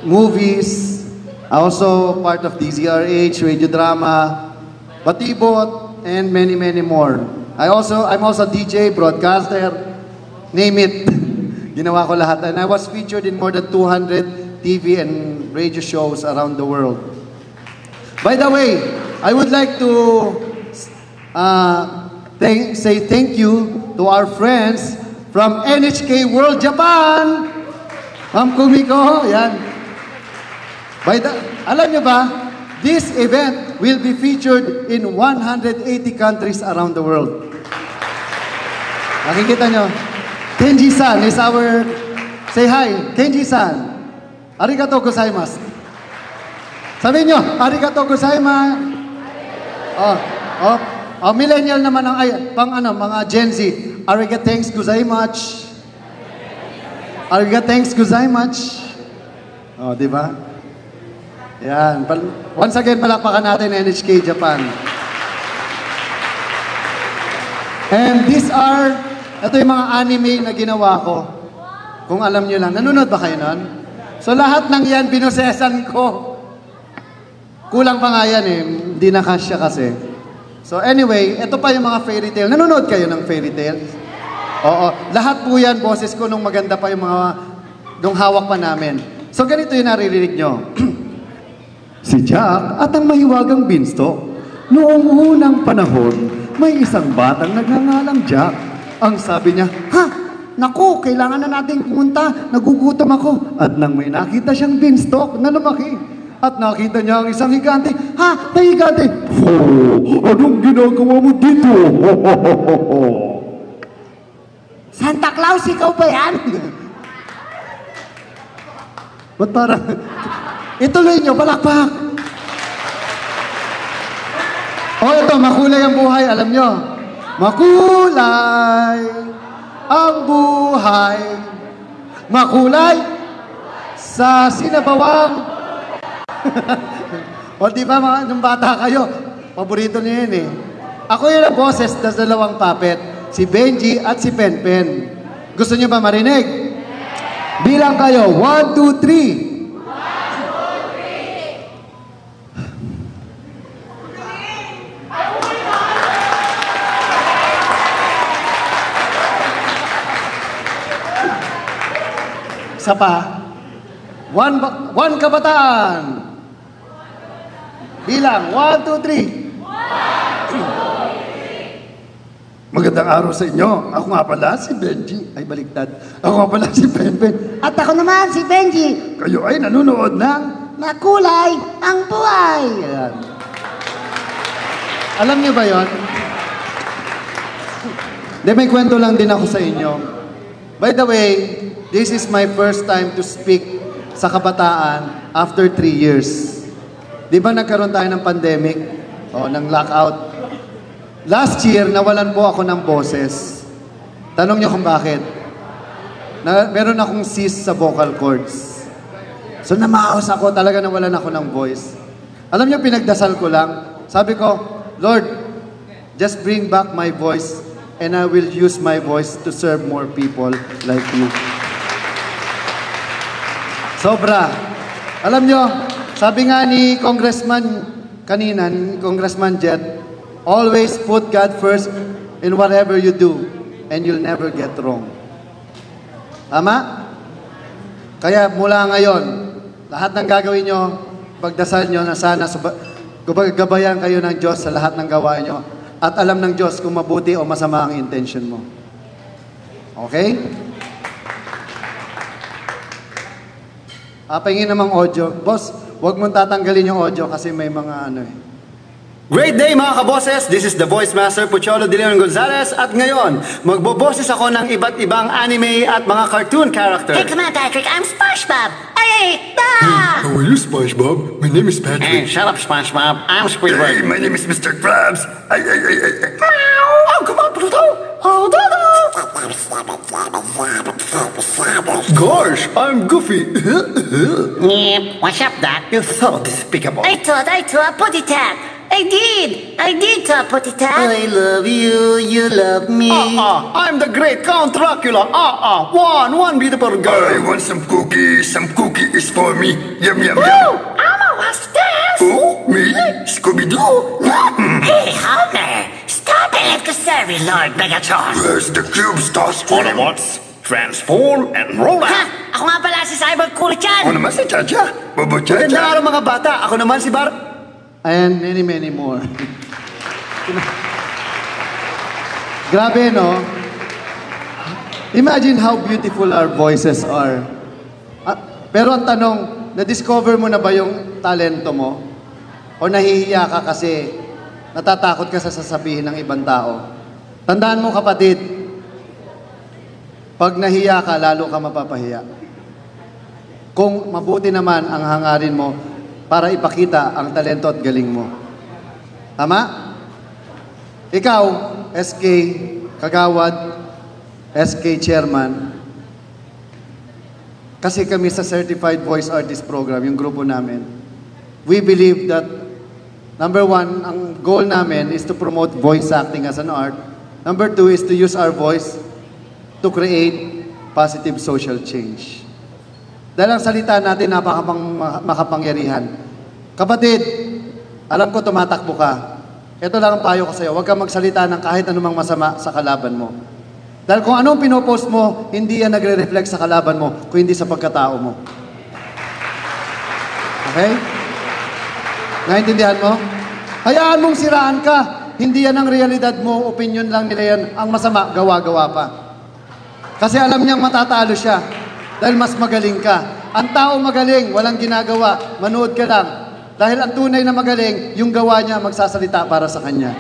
movies, also part of DZRH, radio drama, Batibot, and many, many more. I'm also DJ, broadcaster, name it. Ginawa ko lahat. And I was featured in more than 200 TV and radio shows around the world. By the way, I would like to say thank you to our friends from NHK World Japan. Ma'am Kumiko, yan. Alam nyo ba, this event will be featured in 180 countries around the world. Nakikita nyo? Kenji-san is our... Say hi, Kenji-san. Arigatou gozaimasu. Sabihin nyo, arigatou gozaimasu. Millennial naman ang mga Gen Z. Arigathanks gozaimasu. Arigathanks gozaimasu. Di ba? Yan. Once again, palakpakan natin NHK Japan. And ito yung mga anime na ginawa ko. Kung alam nyo lang. Nanonood ba kayo nun? So lahat ng yan, binusesan ko. Kulang pa nga yan eh. Hindi na kasya kasi. So anyway, ito pa yung mga fairy tale. Nanonood kayo ng fairy tales? Oo. Lahat po yan, boses ko nung maganda pa yung nung hawak pa namin. So ganito yung naririnig nyo. Si Jack at ang mahiwagang Beanstalk. Noong unang panahon, may isang batang nagngangalang Jack. Ang sabi niya, naku, kailangan na nating pumunta. Nagugutom ako. At nang may nakita siyang Beanstalk na lumaki, at nakita niya ang isang higante. May higante. Anong ginagawa mo dito?
Santa Claus, ikaw ba yan?
Ba't parang... Ituloy nyo, palakpak! Ito, makulay ang buhay, alam nyo. Makulay ang buhay. Makulay sa sinabawang. Di ba nung bata kayo, paborito niyo yun eh. Ako yun ang boses ng dalawang puppet, si Benji at si Penpen. Gusto niyo ba marinig? Bilang kayo, 1, 2, 3. Isa pa. One kabataan. Bilang. 1, 2, 3. Magandang araw sa inyo. Ako nga pala si Benji. Ay, baliktad. Ako nga pala si Benben.
At ako naman si Benji.
Kayo ay nanonood ng
Makulay ang buhay.
Ayan. Alam niyo ba yon? May kwento lang din ako sa inyo. By the way, this is my first time to speak sa kabataan after 3 years. Di ba nagkaroon tayo ng pandemic? Ng lockout. Last year, nawalan po ako ng boses. Tanong niyo kung bakit. Meron akong cyst sa vocal cords. So namaos ako, talaga nawalan ako ng voice. Alam niyo, pinagdasal ko lang. Sabi ko, Lord, just bring back my voice and I will use my voice to serve more people like you. Sobra. Alam nyo, sabi nga ni Congressman kanina, ni Congressman Jet, always put God first in whatever you do and you'll never get wrong. Tama? Kaya mula ngayon, lahat ng gagawin nyo, pagdasal nyo na sana gabayan kayo ng Diyos sa lahat ng gawain nyo at alam ng Diyos kung mabuti o masama ang intention mo. Okay? Pahingin namang audio. Boss, huwag mong tatanggalin yung audio kasi may mga
Great day mga kaboses! This is the Voice Master Pucholo De Leon Gonzalez at ngayon, magboboses ako ng iba't ibang anime at mga cartoon character.
Hey, come on, Patrick. I'm SpongeBob. Hey,
How are you, SpongeBob? My name is Patrick.
Hey, shut up, SpongeBob. I'm Squidward.
Hey, my name is Mr. Krabs.
Oh, come on, Pluto. Oh, Dodo.
Gosh, I'm Goofy.
What's up, Doc?
You're so despicable.
I thought, Puddy Tat. I did, Putitat.
I love you, you love me. I'm the great Count Dracula. One beautiful girl.
I want some cookies. Some cookie is for me. Yum, yum,
Woo!
yum.
Elmo wants to dance.
Oh, me? Scooby-Doo?
Hey, Homer, stop it like the Survey Lord Megatron.
Where's the cube stars?
Autobots, transform and roll
Ha?
out!
Ako nga pala si Cyber Kurichan.
Ako naman si Chacha. Bobo
Magandang
Chacha.
araw mga bata. Ako naman si Bar...
And many more. Grabe, no? Imagine how beautiful our voices are. Pero ang tanong, na-discover mo na ba yung talento mo? O nahihiya ka kasi natatakot ka sa sasabihin ng ibang tao? Tandaan mo, kapatid, pag nahiya ka, lalo ka mapapahiya. Kung mabuti naman ang hangarin mo para ipakita ang talento at galing mo. Tama? Ikaw, SK Kagawad, SK Chairman, kasi kami sa Certified Voice Artist Program, yung grupo namin, we believe that, number one, ang goal namin is to promote voice acting as an art. Number two is to use our voice to create positive social change. Dahil ang salita natin makapangyarihan. Kapatid, alam ko tumatakbo ka. Ito lang ang payo ko sa'yo. Huwag kang magsalita ng kahit anumang masama sa kalaban mo. Dahil kung anong pinopost mo, hindi yan nagre-reflect sa kalaban mo, kung hindi sa pagkatao mo. Okay? Naintindihan mo? Hayaan mong siraan ka. Hindi yan ang realidad mo, opinion lang nila yan. Ang masama, gawa-gawa pa. Kasi alam niyang matatalo siya. Dahil mas magaling ka. Ang tao magaling, walang ginagawa. Manood ka lang. Dahil ang tunay na magaling, yung gawa niya magsasalita para sa kanya.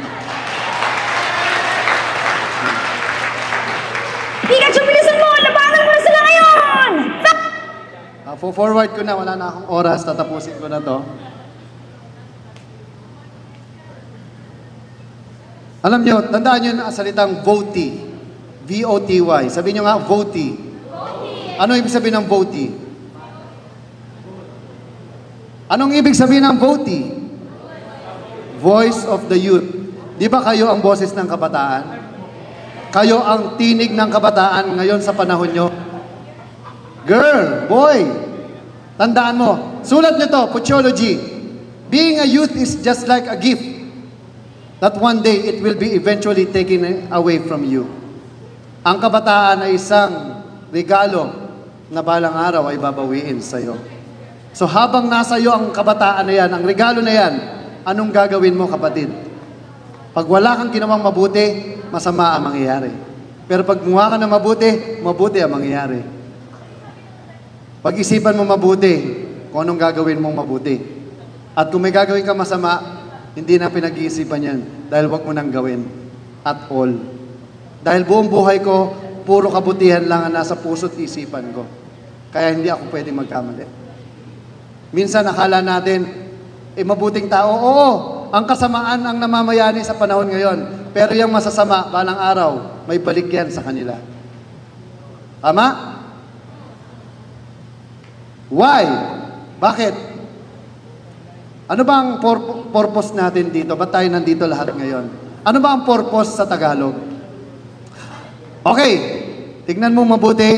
Pikachu, bilisan mo! Labanan mo na sila ngayon!
Forward ko na, wala na akong oras. Tatapusin ko na to. Alam niyo, tandaan niyo na salitang votee. V-O-T-Y. Sabihin niyo nga, votee. Ano ibig sabihin ng votee? Anong ibig sabihin ng votee? Voice of the youth. Di ba kayo ang boses ng kabataan? Kayo ang tinig ng kabataan ngayon sa panahon nyo? Girl, boy, tandaan mo. Sulat nyo to, Puchology. Being a youth is just like a gift that one day it will be eventually taken away from you. Ang kabataan ay isang regalo na balang araw ay babawiin sa iyo. So habang nasa iyo ang kabataan na yan, ang regalo na yan, anong gagawin mo, kapatid? Pag wala kang ginawang mabuti, masama ang mangyayari. Pero pag gumawa ka na mabuti, mabuti ang mangyayari. Pag-isipan mo mabuti kung anong gagawin mong mabuti. At kung may gagawin ka masama, hindi na pinag-iisipan yan dahil wag mo nang gawin at all. Dahil buong buhay ko, puro kabutihan lang ang nasa puso't isipan ko. Kaya hindi ako pwede magkamali. Minsan nakala natin, mabuting tao. Oo, ang kasamaan ang namamayani sa panahon ngayon. Pero yung masasama, balang araw, may balik yan sa kanila. Tama? Why? Bakit? Ano ba ang purpose natin dito? Ba't tayo nandito lahat ngayon? Ano ba ang purpose sa Tagalog? Okay, tignan mo mabuti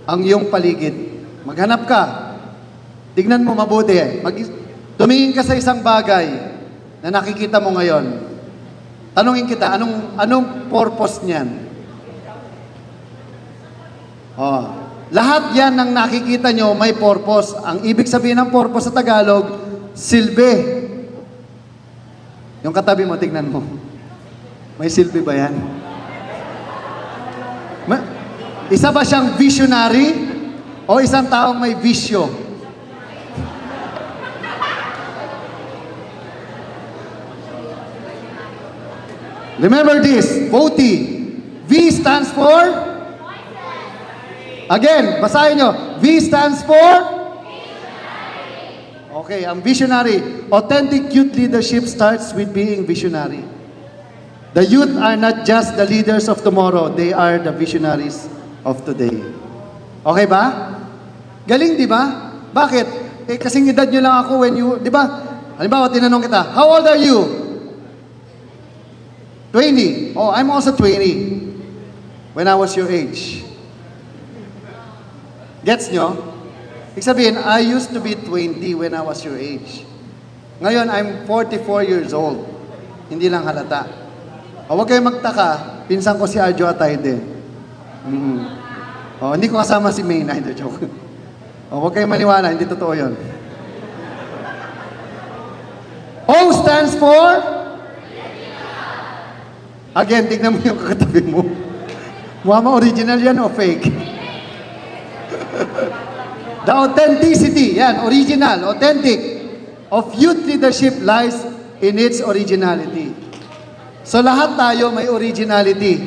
ang iyong paligid. Maghanap ka. Tignan mo mabuti. Tumingin ka sa isang bagay na nakikita mo ngayon. Tanungin kita, anong purpose niyan? Lahat yan ng nakikita nyo may purpose. Ang ibig sabihin ng purpose sa Tagalog, silbi. Yung katabi mo, tignan mo. May silbi ba yan? Isa ba siyang visionary o isang taong may visyo? Remember this, votee. V stands for? Again, basahin nyo. V stands for? Okay, ang visionary. Authentic youth leadership starts with being visionary. The youth are not just the leaders of tomorrow, they are the visionaries of today. Okay ba? Galing, di ba? Bakit? Kasing edad nyo lang ako when you, di ba? Halimbawa, tinanong kita, how old are you? 20. Oh, I'm also 20. When I was your age. Gets nyo? Ibig sabihin, I used to be 20 when I was your age. Ngayon, I'm 44 years old. Hindi lang halata. O, huwag kayong magtaka, pinsan ko si Arjo Atayde. O, hindi ko kasama si Mayna, hindi joke. O, huwag kayong maniwala, hindi totoo yun. O stands for? Again, tignan mo yung kakatabi mo. Mukha original yan o fake? The authenticity, yan, original, authentic, of youth leadership lies in its originality. So lahat tayo may originality.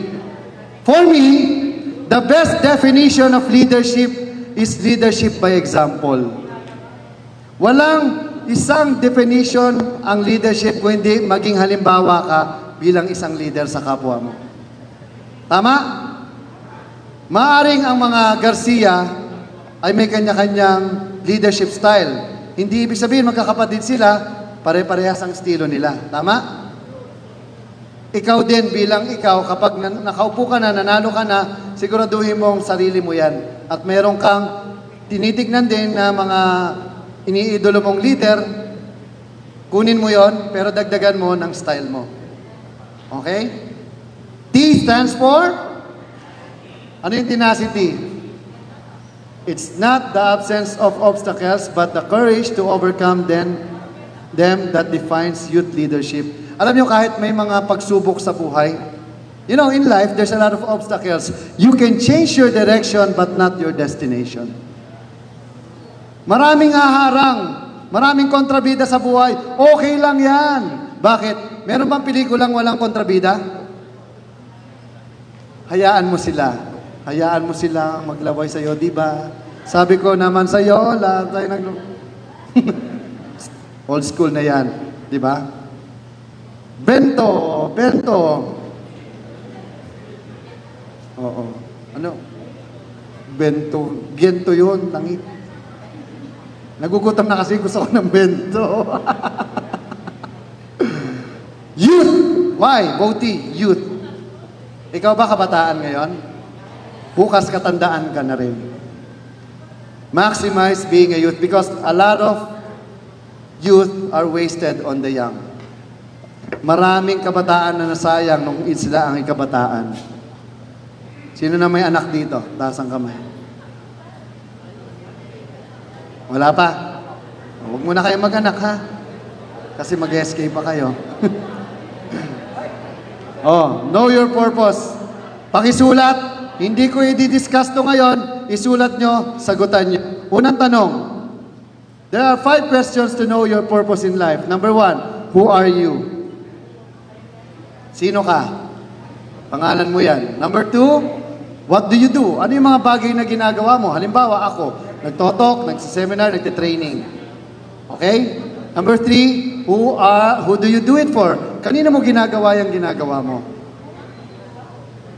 For me, the best definition of leadership is leadership by example. Walang isang definition ang leadership kung hindi maging halimbawa ka bilang isang leader sa kapwa mo. Tama? Maaring ang mga Garcia ay may kanya-kanyang leadership style. Hindi ibig sabihin magkakapatid sila, pare-parehas ang estilo nila. Tama? Ikaw din bilang ikaw, kapag nakaupo ka na, nanalo ka na, siguraduhin mo ang sarili mo yan. At meron kang tinitignan din na mga iniidolo mong leader, kunin mo yon, pero dagdagan mo ng style mo. Okay? T stands for? Ano yung tenacity? It's not the absence of obstacles, but the courage to overcome them that defines youth leadership. Alam nyo, kahit may mga pagsubok sa buhay, you know, in life, there's a lot of obstacles. You can change your direction, but not your destination. Maraming haharang, maraming kontrabida sa buhay. Okay lang yan. Bakit? Meron bang pelikulang walang kontrabida? Hayaan mo sila. Hayaan mo sila maglaway sa'yo, di ba? Sabi ko naman sa'yo, lahat tayo old school na yan, di ba? Bento. Oo. Ano? Bento yun, langit. Nagugutom na kasi gusto ko ng bento. Youth! Why? Boti, youth. Ikaw ba kabataan ngayon? Bukas katandaan ka na rin. Maximize being a youth because a lot of youth are wasted on the young. Maraming kabataan na nasayang nung sila ang ikabataan. Sino na may anak dito? Taas ang kamay. Wala pa? Huwag muna kayo mag-anak, ha? Kasi mag-escape pa kayo. Know your purpose. Pakisulat. Hindi ko i-discuss to ngayon. Isulat nyo, sagutan nyo. Unang tanong. There are 5 questions to know your purpose in life. Number 1, who are you? Sino ka? Pangalan mo yan. Number 2, what do you do? Ano yung mga bagay na ginagawa mo? Halimbawa, ako. Nagtotalk, nagsiseminar, nagtitraining. Okay? Number 3, who do you do it for? Kanina mo ginagawa yung ginagawa mo?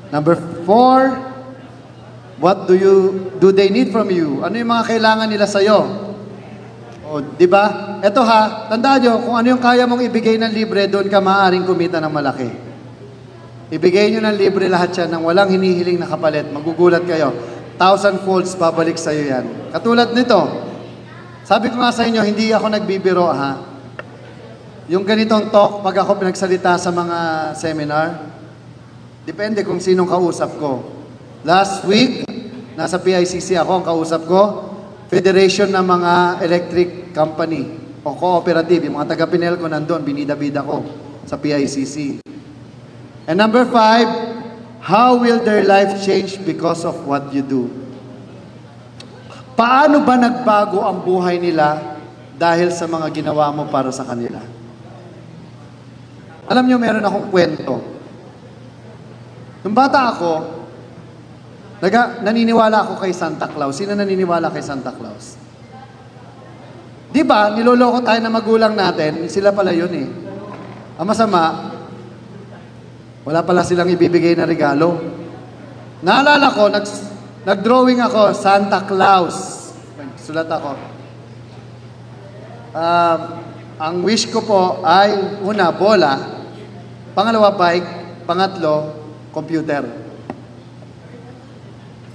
Number 4, what do they need from you? Ano yung mga kailangan nila sa'yo? O, di ba? Eto ha, tandaan nyo, kung ano yung kaya mong ibigay ng libre, doon ka maaaring kumita ng malaki. Ibigay nyo ng libre lahat yan, nang walang hinihiling na kapalit. Magugulat kayo. 1,000 folds, babalik sa'yo yan. Katulad nito, sabi ko nga sa inyo, hindi ako nagbibiro, ha? Yung ganitong talk, pag ako pinagsalita sa mga seminar, depende kung sinong kausap ko. Last week, nasa PICC ako, ang kausap ko, Federation ng mga electric company o cooperative. Yung mga taga-Pinel ko nandun, binida-bida ko sa PICC. And number 5, how will their life change because of what you do? Paano ba nagbago ang buhay nila dahil sa mga ginawa mo para sa kanila? Alam nyo, meron akong kwento. Nung bata ako, naniniwala ako kay Santa Claus. Sino naniniwala kay Santa Claus? Di ba, niloloko tayo na magulang natin, sila pala yun eh. Ang masama, wala pala silang ibibigay na regalo. Naalala ko, nag-drawing ako, Santa Claus. Sulat ako. ang wish ko po ay una, bola, pangalawa, bike, pangatlo, computer.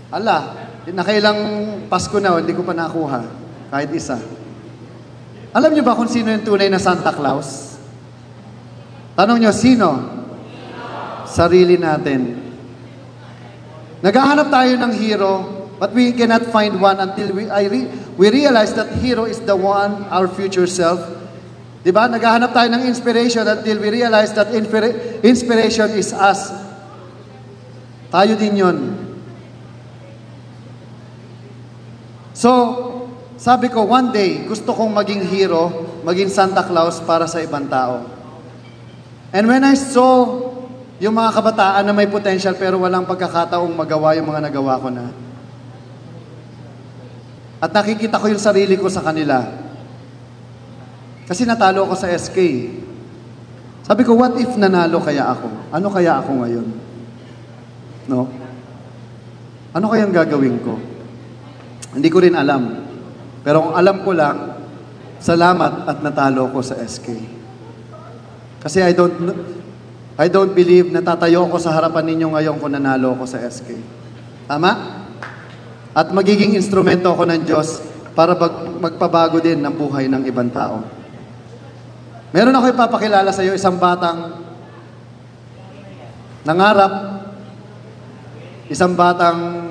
Ala, nakailang Pasko na, hindi ko pa nakuha, kahit isa. Alam niyo ba kung sino yung tunay na Santa Claus? Tanong niyo, sino? Sarili natin. Naghahanap tayo ng hero, but we cannot find one until we realize that hero is the one, our future self. Diba? Naghahanap tayo ng inspiration until we realize that inspiration is us. Tayo din yun. So, sabi ko, one day, gusto kong maging hero, maging Santa Claus para sa ibang tao. And when I saw yung mga kabataan na may potential pero walang pagkakataong magawa yung mga nagawa ko na, at nakikita ko yung sarili ko sa kanila, kasi natalo ako sa SK. Sabi ko, what if nanalo kaya ako? Ano kaya ako ngayon? No? Ano kayang gagawin ko? Hindi ko rin alam. Pero kung alam ko lang, salamat at natalo ko sa SK. Kasi I don't believe na tatayo ko sa harapan ninyo ngayon kung nanalo ko sa SK. Tama? At magiging instrumento ako ng Diyos para magpabago din ng buhay ng ibang tao. Meron ako ipapakilala sa iyo, isang batang nangarap, isang batang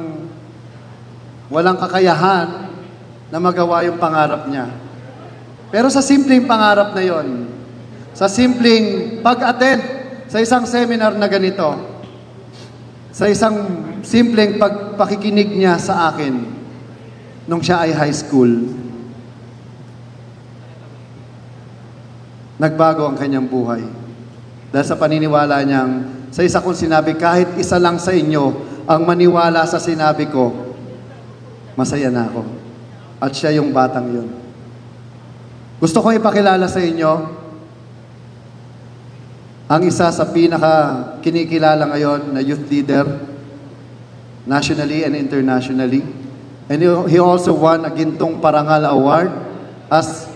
walang kakayahan na magawa yung pangarap niya. Pero sa simpleng pangarap na yon, sa simpleng pag-attend sa isang seminar na ganito, sa isang simpleng pakikinig niya sa akin nung siya ay high school, nagbago ang kanyang buhay. Dahil sa paniniwala niyang, sa isa kong sinabi, kahit isa lang sa inyo ang maniwala sa sinabi ko, masaya na ako. At siya yung batang yun. Gusto kong ipakilala sa inyo ang isa sa kinikilala ngayon na youth leader, nationally and internationally. And he also won a Gintong Parangal Award as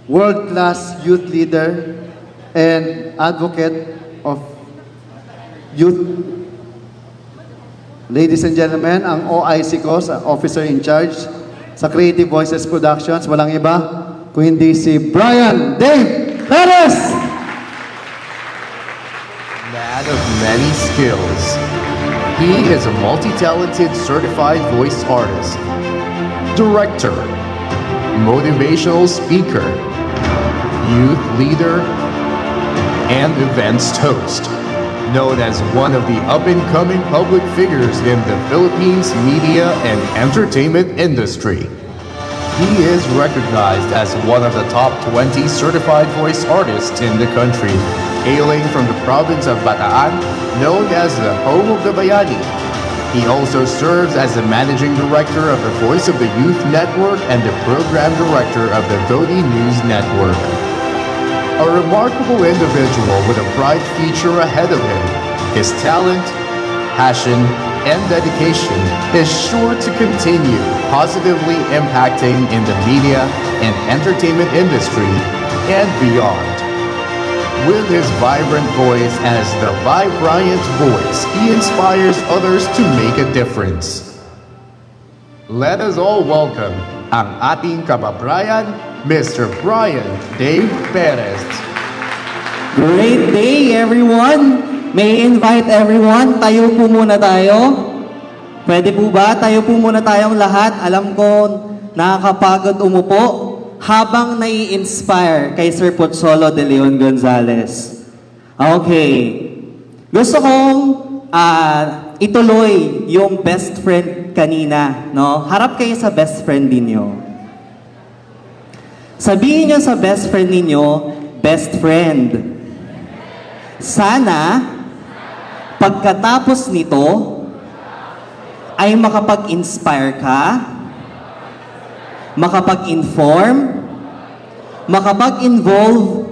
world-class youth leader and advocate of youth. Ladies and gentlemen, ang OIC ko, sa officer in charge sa Creative Voices Productions, walang iba kung hindi si Brian Dave Perez!
Man of many skills, he is a multi-talented certified voice artist, director, motivational speaker, youth leader, and events host, known as one of the up-and-coming public figures in the Philippines media and entertainment industry. He is recognized as one of the top 20 certified voice artists in the country, hailing from the province of Bataan, known as the home of the Bayani. He also serves as the managing director of the Voice of the Youth Network and the program director of the Vodi News Network. A remarkable individual with a bright future ahead of him. His talent, passion, and dedication is sure to continue positively impacting in the media and entertainment industry and beyond. With his vibrant voice as the Vibrant Voice, he inspires others to make a difference. Let us all welcome ang ating kababayan, Mr. Brian Dave Perez.
Great day, everyone! May I invite everyone, tayo po muna tayo. Pwede po ba? Tayo po muna tayong lahat. Alam ko, nakakapagod umupo habang nai-inspire kay Sir Pocholo de Leon Gonzales. Okay. Gusto kong ituloy yung best friend kanina. No? Harap kayo sa best friend ninyo. Sabihin nyo sa best friend ninyo, best friend. Sana, pagkatapos nito, ay makapag-inspire ka, makapag-inform, makapag-involve,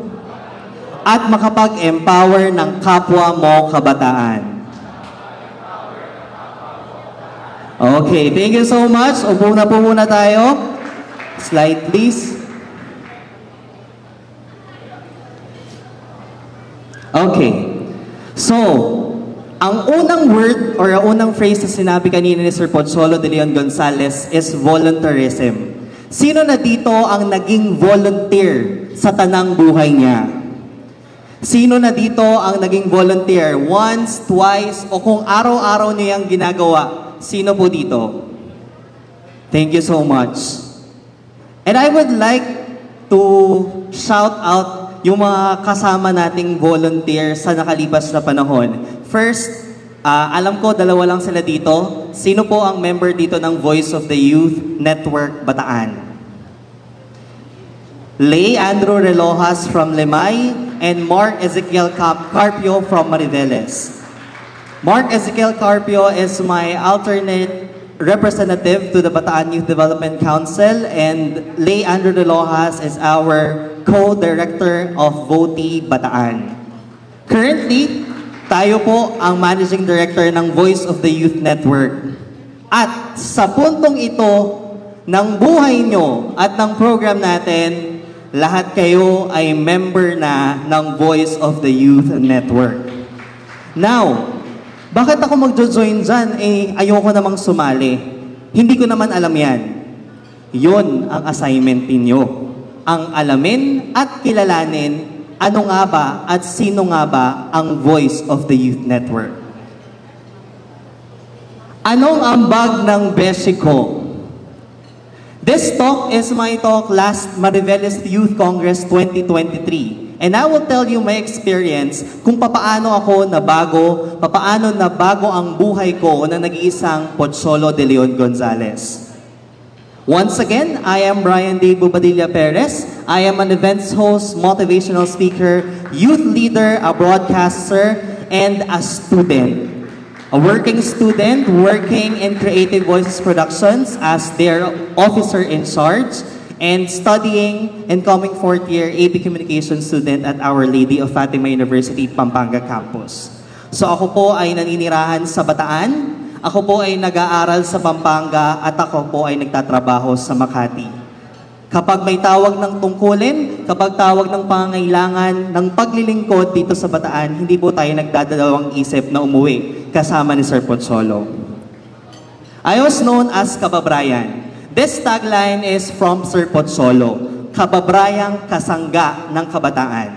at makapag-empower ng kapwa mo kabataan. Okay, thank you so much. Upo na po muna tayo. Slide please. Okay. So, ang unang word or ang unang phrase na sinabi kanina ni Sir Pozzolo de Leon Gonzales is volunteerism. Sino na dito ang naging volunteer sa tanang buhay niya? Sino na dito ang naging volunteer once, twice, o kung araw-araw niya yung ginagawa? Sino po dito? Thank you so much. And I would like to shout out yung mga kasama nating volunteer sa nakalipas na panahon. First, alam ko dalawa lang sila dito. Sino po ang member dito ng Voice of the Youth Network Bataan? Lay Andrew Relojas from Limay and Mark Ezekiel Carpio from Mariveles. Mark Ezekiel Carpio is my alternate representative to the Bataan Youth Development Council, and Lay Andrew Relojas is our co-director of VOTI Bataan. Currently, tayo po ang managing director ng Voice of the Youth Network. At sa puntong ito ng buhay nyo at ng program natin, lahat kayo ay member na ng Voice of the Youth Network. Now, bakit ako magjo-join dyan? Ayoko namang sumali. Hindi ko naman alam yan. Yun ang assignment ninyo. Ang alamin at kilalanin ano nga ba at sino nga ba ang Voice of the Youth Network. Anong ambag ng beshi ko? This talk is my talk last Mariveles Youth Congress 2023. And I will tell you my experience kung paano ako nabago, paano nabago ang buhay ko na nag-iisang Pozzolo de Leon Gonzales. Once again, I am Brian D. Bobadilla Perez. I am an events host, motivational speaker, youth leader, a broadcaster, and a student. A working student working in Creative Voices Productions as their officer in charge, and studying and coming fourth year AP Communication student at Our Lady of Fatima University, Pampanga Campus. So ako po ay naninirahan sa Bataan, ako po ay nag-aaral sa Pampanga, at ako po ay nagtatrabaho sa Makati. Kapag may tawag ng tungkulin, kapag tawag ng pangangailangan ng paglilingkod dito sa Bataan, hindi po tayo nagdadalawang isip na umuwi kasama ni Sir Pozzolo. I was known as Kababrayan. This tagline is from Sir Pozzolo, Kababrayang Kasangga ng Kabataan.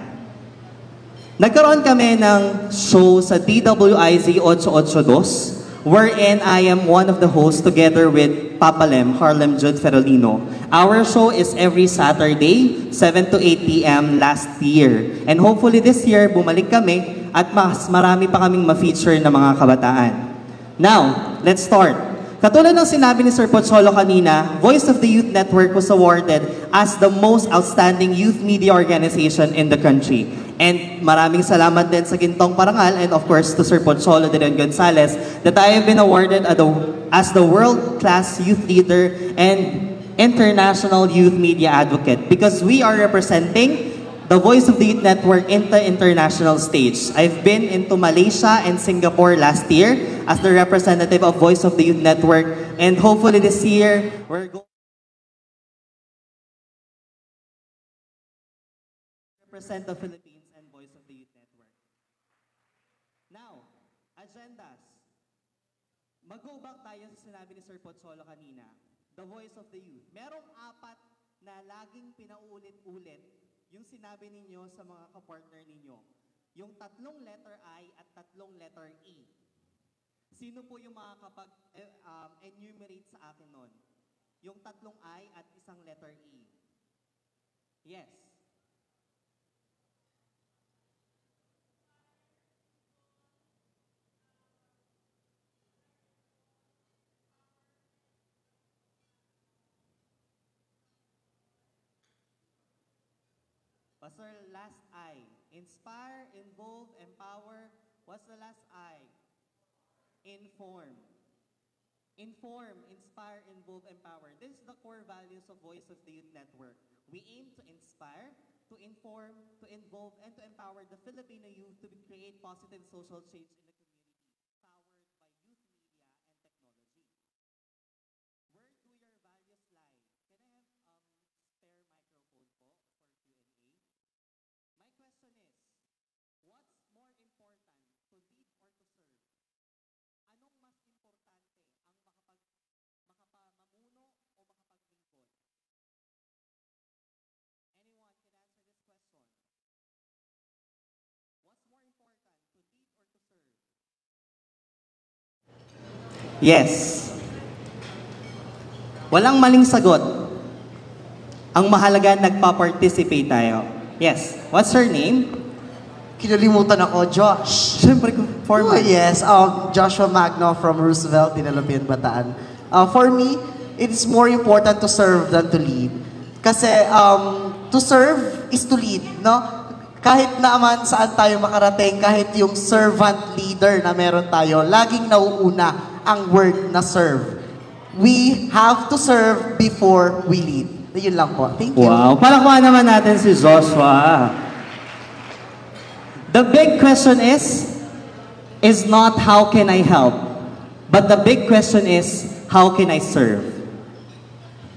Nagkaroon kami ng show sa DWIZ 882, wherein I am one of the hosts together with Papa Lem, Harlem Jude Ferolino. Our show is every Saturday, 7 to 8 p.m. last year. And hopefully this year, bumalik kami at mas marami pa kaming ma-feature na mga kabataan. Now, let's start. Katulad ng sinabi ni Sir Pozzolo kanina, Voice of the Youth Network was awarded as the most outstanding youth media organization in the country. And maraming salamat din sa Gintong Parangal and of course to Sir Pozzolo de Leon Gonzales that I have been awarded as the world-class youth leader and international youth media advocate because we are representing the Voice of the Youth Network in the international stage. I've been into Malaysia and Singapore last year as the representative of Voice of the Youth Network, and hopefully this year, we're going to represent the Philippines and Voice of the Youth Network. Now, agendas. Mag-go back tayo sa sinabi ni Sir Pozzolo kanina, the Voice of the Youth. Merong apat na laging pinaulit-ulit yung sinabi ninyo sa mga kapartner ninyo. Yung 3 letter I at 3 letter E. Sino po yung makakapag-enumerate sa akin nun? Yung 3 I at 1 letter E. Yes. What's the last I? Inspire, involve, empower. What's the last I? Inform. Inform, inspire, involve, empower. This is the core values of Voice of the Youth Network. We aim to inspire, to inform, to involve, and to empower the Filipino youth to create positive social change in the community, powered by youth media and technology. Where do your values lie? Can I have spare microphone po for Q&A? My question is, what's Yes. Walang maling sagot. Ang mahalaga, nagpa-participate tayo. Yes. What's her name?
Kinalimutan ako, Josh.
Siyempre,
Oh, yes, Joshua Magno from Roosevelt, Dinalapian, Bataan. For me, it's more important to serve than to lead. Kasi to serve is to lead, no? Kahit naman saan tayo makarating, kahit yung servant leader na meron tayo, laging nauuna ang word na serve. We have to serve before we lead. Yun lang po. Thank you.
Wow. Palakpakan naman natin si Joshua. The big question is not how can I help, but the big question is how can I serve?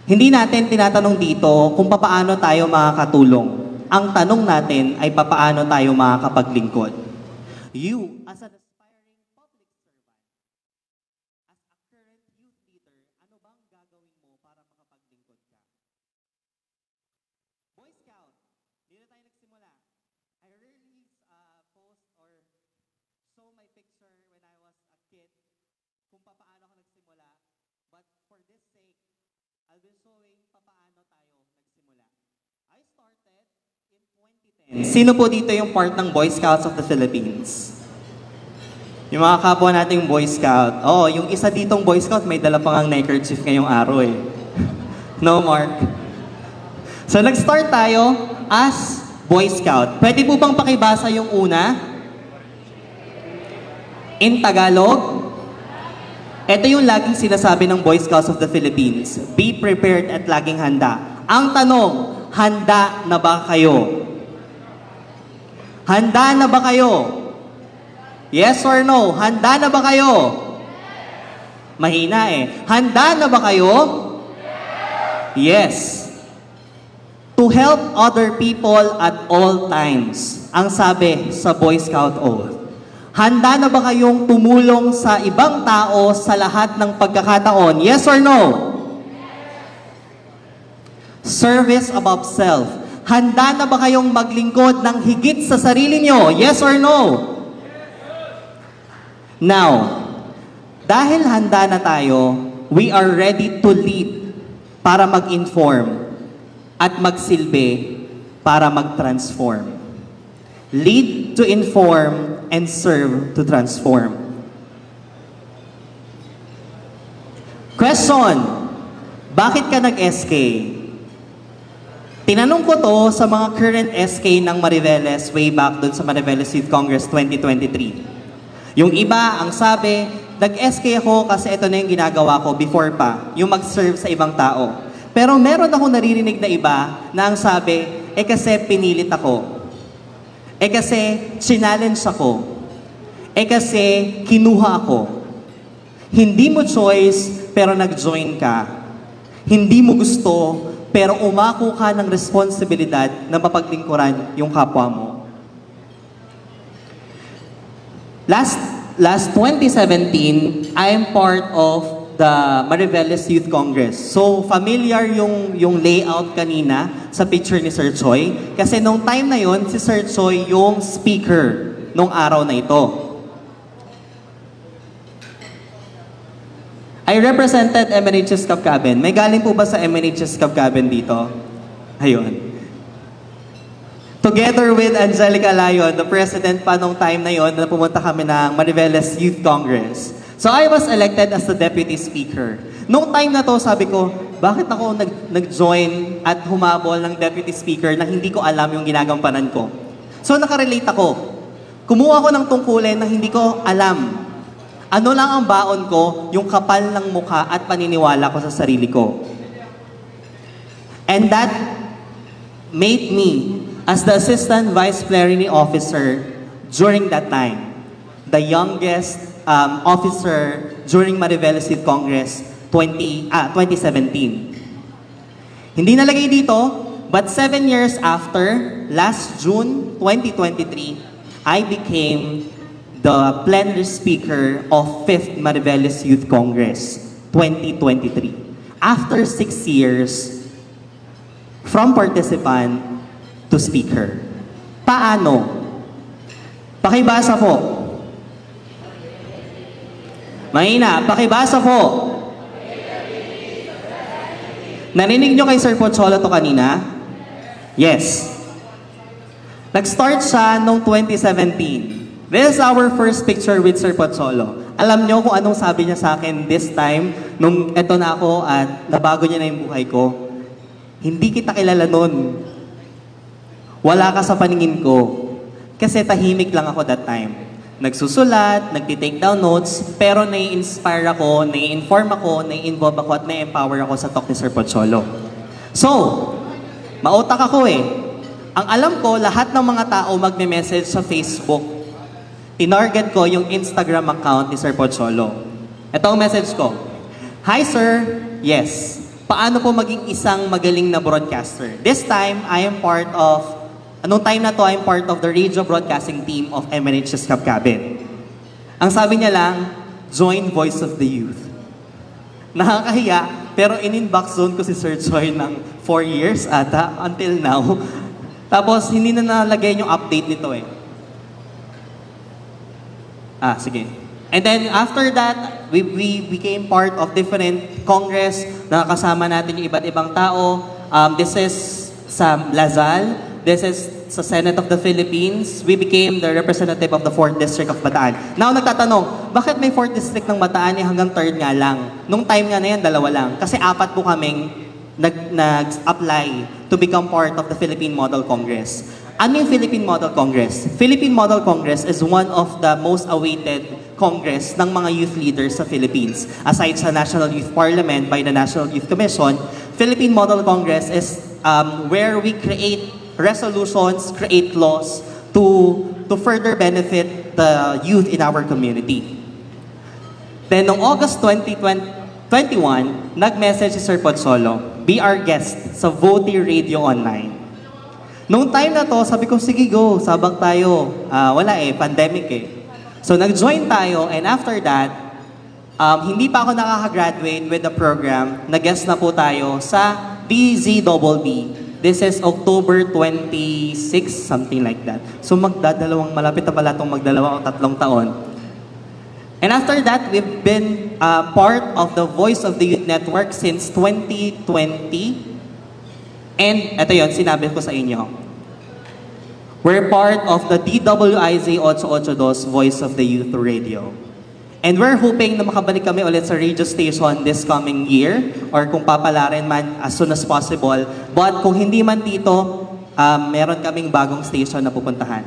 Hindi natin tinatanong dito kung paano tayo makakatulong. Ang tanong natin ay paano tayo makakapaglingkod. You, as an aspiring public servant, as a current youth leader, ano bang gagawin mo para makapaglingkod ka? Boy Scout, dito tayo nagsimula. I rarely post or show my picture when I was a kid kung paano ako nagsimula. But for this sake, I'll be showing paano tayo nagsimula. I started in 2010. Sino po dito yung part ng Boy Scouts of the Philippines? Yung mga kapwa nating Boy Scout. Oh, yung isa ditong Boy Scout may dala pang neckerchief ngayong araw eh. No, Mark? So nag-start tayo as Boy Scout. Pwede po bang pakibasa yung una? In Tagalog? Ito yung laging sinasabi ng Boy Scouts of the Philippines. Be prepared at laging handa. Ang tanong, handa na ba kayo? Handa na ba kayo? Yes or no? Handa na ba kayo? Mahina eh. Handa na ba kayo? Yes. To help other people at all times. Ang sabi sa Boy Scout Oath. Handa na ba kayong tumulong sa ibang tao sa lahat ng pagkakataon? Yes or no? Service above self. Handa na ba kayong maglingkod ng higit sa sarili nyo? Yes or no? Now, dahil handa na tayo, we are ready to lead para mag-inform at magsilbi para mag-transform. Lead to inform and serve to transform. Question, bakit ka nag-SK? Tinanong ko to sa mga current SK ng Mariveles way back doon sa Mariveles Youth Congress 2023. Yung iba, ang sabi, nag-SK ako kasi ito na yung ginagawa ko before pa, yung mag-serve sa ibang tao. Pero meron ako naririnig na iba na ang sabi, kasi pinilit ako. Kasi challenge ako. Kasi kinuha ako. Hindi mo choice, pero nag-join ka. Hindi mo gusto, pero umako ka ng responsibilidad na mapaglingkuran yung kapwa mo. Last 2017, I am part of the Mariveles Youth Congress. So, familiar yung layout kanina sa picture ni Sir Choi. Kasi nung time na yon, si Sir Choi yung speaker nung araw na ito. I represented MNHS Cabcaben. May galing po ba sa MNHS Cabcaben dito? Ayun. Together with Angelica Layon, the president pa nung time na yon na pumunta kami ng Mariveles Youth Congress. So I was elected as the deputy speaker. Nung time na to, sabi ko, bakit ako nag-join at humabol ng deputy speaker na hindi ko alam yung ginagampanan ko? So nakarelate ako. Kumuha ko ng tungkulin na hindi ko alam. Ano lang ang baon ko, yung kapal ng mukha at paniniwala ko sa sarili ko. And that made me as the Assistant Vice Plenary Officer during that time, the youngest officer during Mariveles Youth Congress 2017. Hindi nalagay dito, but 7 years after, last June 2023, I became the plenary speaker of 5th Mariveles Youth Congress 2023. After 6 years, from participant to speaker. Paano? Pakibasa po. Mahina, pakibasa po. Narinig nyo kay Sir Pocholo to kanina? Yes. Nag-start siya noong 2017. This is our first picture with Sir Pocholo. Alam nyo kung anong sabi niya sa akin this time, nung eto na ako at nabago niya na yung buhay ko? Hindi kita kilala nun. Wala ka sa paningin ko. Kasi tahimik lang ako that time. Nagsusulat, nagti-take down notes, pero nai-inspire ako, nai-inform ako, nai-involve ako at nai-empower ako sa talk ni Sir Pocholo. So, mautak ako eh. Ang alam ko, lahat ng mga tao magme-message sa Facebook. Tinarget ko yung Instagram account ni Sir Pocholo. Ito ang message ko. Hi sir, yes. Paano po maging isang magaling na broadcaster? This time, I am part of, anong time na to, I am part of the radio broadcasting team of MNH's Cabcabit. Ang sabi niya lang, join Voice of the Youth. Nakakahiya, pero in-inbox zone ko si Sir Choi ng 4 years ata, until now. Tapos, hindi na nalagay yung update nito eh. Sige. And then, after that, we became part of different congress. Nakakasama natin yung iba't ibang tao. This is sa Lazal. This is sa Senate of the Philippines. We became the representative of the 4th District of Bataan. Now, nagtatanong, bakit may 4th District ng Bataan hanggang 3rd nga lang? Nung time nga na yan, 2 lang. Kasi 4 po kaming nag-apply to become part of the Philippine Model Congress. Ano yung Philippine Model Congress? Philippine Model Congress is one of the most awaited congress ng mga youth leaders sa Philippines. Aside sa National Youth Parliament by the National Youth Commission, Philippine Model Congress is where we create resolutions, create laws to further benefit the youth in our community. Then, noong August 2021, nag-message si Sir Pocholo, be our guest sa Voti Radio Online. Noong time na to, sabi ko, sige go, sabak tayo. Wala eh, pandemic eh. So nag-join tayo and after that, hindi pa ako nakaka-graduate with the program, nag-guest na po tayo sa DZBB. This is October 26, something like that. So malapit na pala itong magdalawa o 3 taon. And after that, we've been part of the Voice of the Youth Network since 2020. And ito yon, sinabi ko sa inyo. We're part of the DWIZ 882 Voice of the Youth Radio. And we're hoping na makabalik kami ulit sa radio station this coming year or kung papalarin man as soon as possible. But kung hindi man dito, meron kaming bagong station na pupuntahan.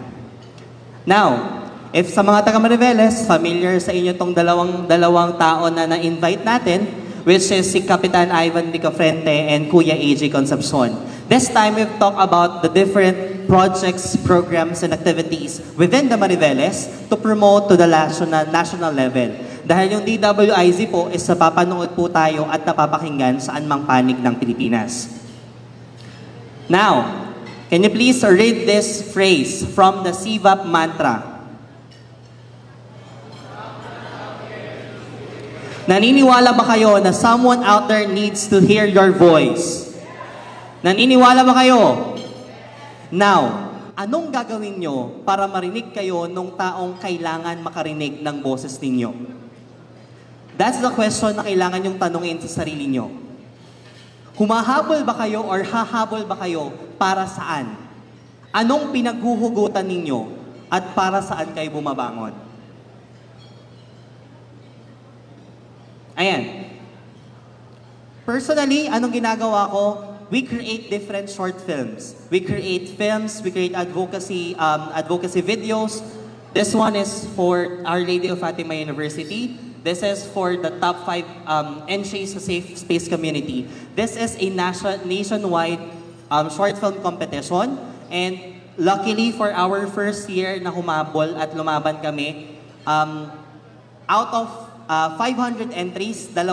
Now, if sa mga taga-Mariveles, familiar sa inyo itong dalawang tao na na-invite natin, which is si Kapitan Ivan Licafrente and Kuya AJ Concepcion. This time, we've talked about the different projects, programs, and activities within the Mariveles to promote to the national level. Dahil yung DWIZ po is napapanood po tayo at napapakinggan saan mang panig ng Pilipinas. Now, can you please read this phrase from the CVAP mantra? Naniniwala ba kayo na someone out there needs to hear your voice? Naniniwala ba kayo? Now, anong gagawin nyo para marinig kayo nung taong kailangan makarinig ng boses ninyo? That's the question na kailangan yung tanungin sa sarili nyo. Humahabol ba kayo or hahabol ba kayo para saan? Anong pinaghuhugutan ninyo at para saan kayo bumabangon? Ayan. Personally, anong ginagawa ko? We create different short films. We create films, we create advocacy videos. This one is for Our Lady of Fatima University. This is for the top 5 NSHAs sa Safe Space Community. This is a nationwide short film competition. And luckily for our first year na humabol at lumaban kami, out of 500 entries, 2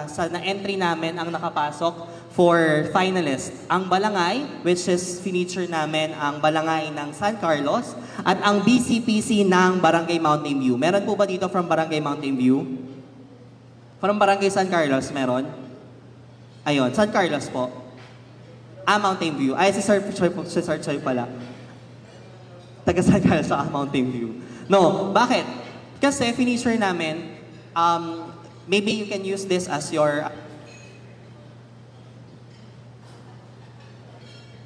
sa na-entry namin ang nakapasok for finalist. Ang Balangay, which is feature namin ang Balangay ng San Carlos, at ang BCPC ng Barangay Mountain View. Meron po ba dito from Barangay Mountain View? From Barangay San Carlos, meron? Ayun, San Carlos po. Mountain View. Ay, si Sir Choi pala. Taga San Carlos sa Mountain View. No, bakit? Kasi finisher namin, maybe you can use this as your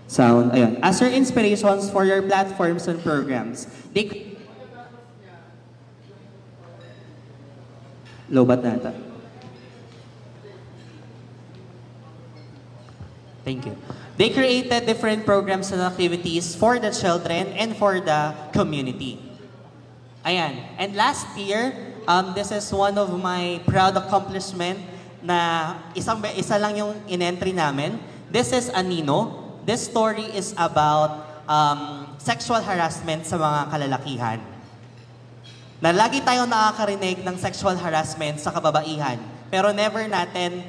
sound. Ayun. As your inspirations for your platforms and programs. Lobat nata. Thank you. They created different programs and activities for the children and for the community. Ayan. And last year, this is one of my proud accomplishment na isa lang yung in-entry namin. This is Anino. This story is about sexual harassment sa mga kalalakihan. Na lagi tayong nakakarinig ng sexual harassment sa kababaihan. Pero never natin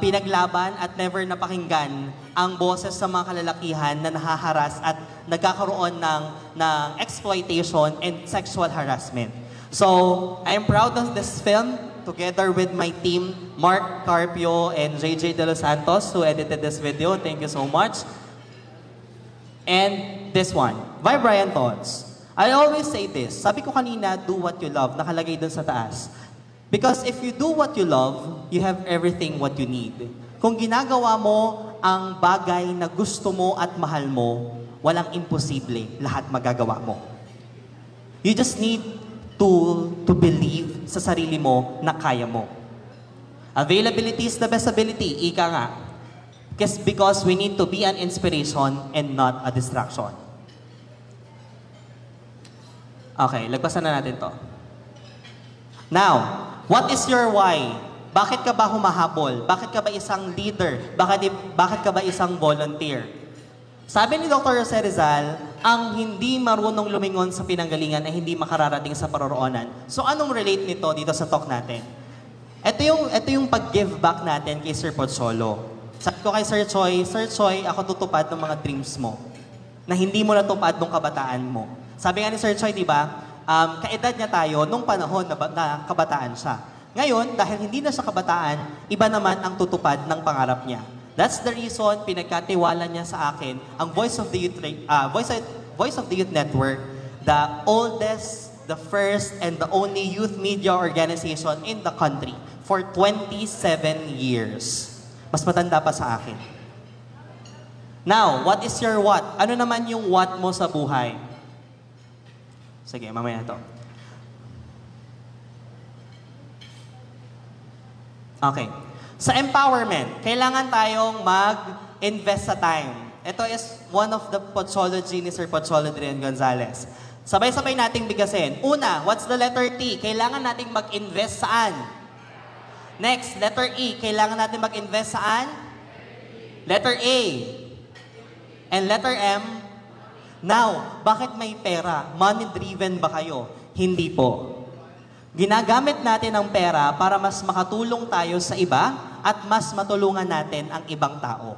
pinaglaban at never napakinggan ang boses sa mga kalalakihan na nahaharas at nagkakaroon ng exploitation and sexual harassment. So, I'm proud of this film together with my team, Mark Carpio and JJ De Los Santos, who edited this video. Thank you so much. And this one, Vibrant Thoughts. I always say this, sabi ko kanina, do what you love, nakalagay dun sa taas. Because if you do what you love, you have everything what you need. Kung ginagawa mo ang bagay na gusto mo at mahal mo, walang imposible, lahat magagawa mo. You just need to believe sa sarili mo na kaya mo. Availability is the best ability, ika nga. Because we need to be an inspiration and not a distraction. Okay, lagpasan na natin to. Now, what is your why? Bakit ka ba humahabol? Bakit ka ba isang leader? Bakit ka ba isang volunteer? Sabi ni Dr. Jose Rizal, ang hindi marunong lumingon sa pinanggalingan ay hindi makararating sa paroroonan. So anong relate nito dito sa talk natin? Ito yung pag-give back natin kay Sir Pozzolo. Sabi ko kay Sir Choi, ako tutupad ng mga dreams mo na hindi mo natupad nung kabataan mo. Sabi nga ni Sir Choi, di ba, kaedad niya tayo nung panahon na kabataan siya. Ngayon, dahil hindi na siya kabataan, iba naman ang tutupad ng pangarap niya. That's the reason pinagkatiwala niya sa akin ang Voice of the Youth Network, the oldest, the first, and the only youth media organization in the country for 27 years. Mas matanda pa sa akin. Now, what is your what? Ano naman yung what mo sa buhay? Sige, mamaya to. Okay. Sa empowerment, kailangan tayong mag-invest sa time. Ito is one of the Pozzology ni Sir Pozzolo Adrian Gonzalez. Sabay-sabay nating bigasin. Una, what's the letter T? Kailangan nating mag-invest saan? Next, letter E. Kailangan natin mag-invest saan? Letter A. And letter M? Now, bakit may pera? Money-driven ba kayo? Hindi po. Ginagamit natin ang pera para mas makatulong tayo sa iba at mas matulungan natin ang ibang tao.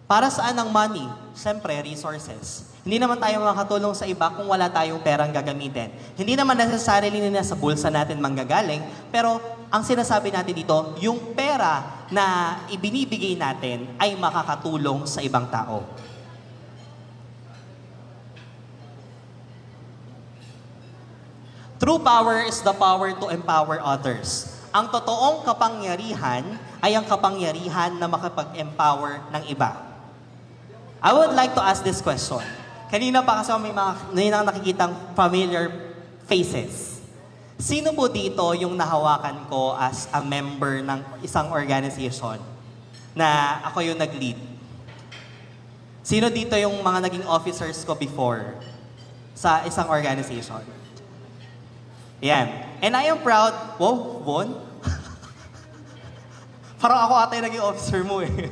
Para saan ang money? Siyempre, resources. Hindi naman tayo makatulong sa iba kung wala tayong perang gagamitin. Hindi naman necessarily na sa bulsa natin manggagaling, pero ang sinasabi natin dito, yung pera na ibinibigay natin ay makakatulong sa ibang tao. True power is the power to empower others. Ang totoong kapangyarihan ay ang kapangyarihan na makapag-empower ng iba. I would like to ask this question. Kanina pa kasi may nakikitang familiar faces. Sino po dito yung nahawakan ko as a member ng isang organization na ako yung nag-lead? Sino dito yung mga naging officers ko before sa isang organization? Yan. And I am proud, wow, Von? Parang ako ata yung naging officer mo eh.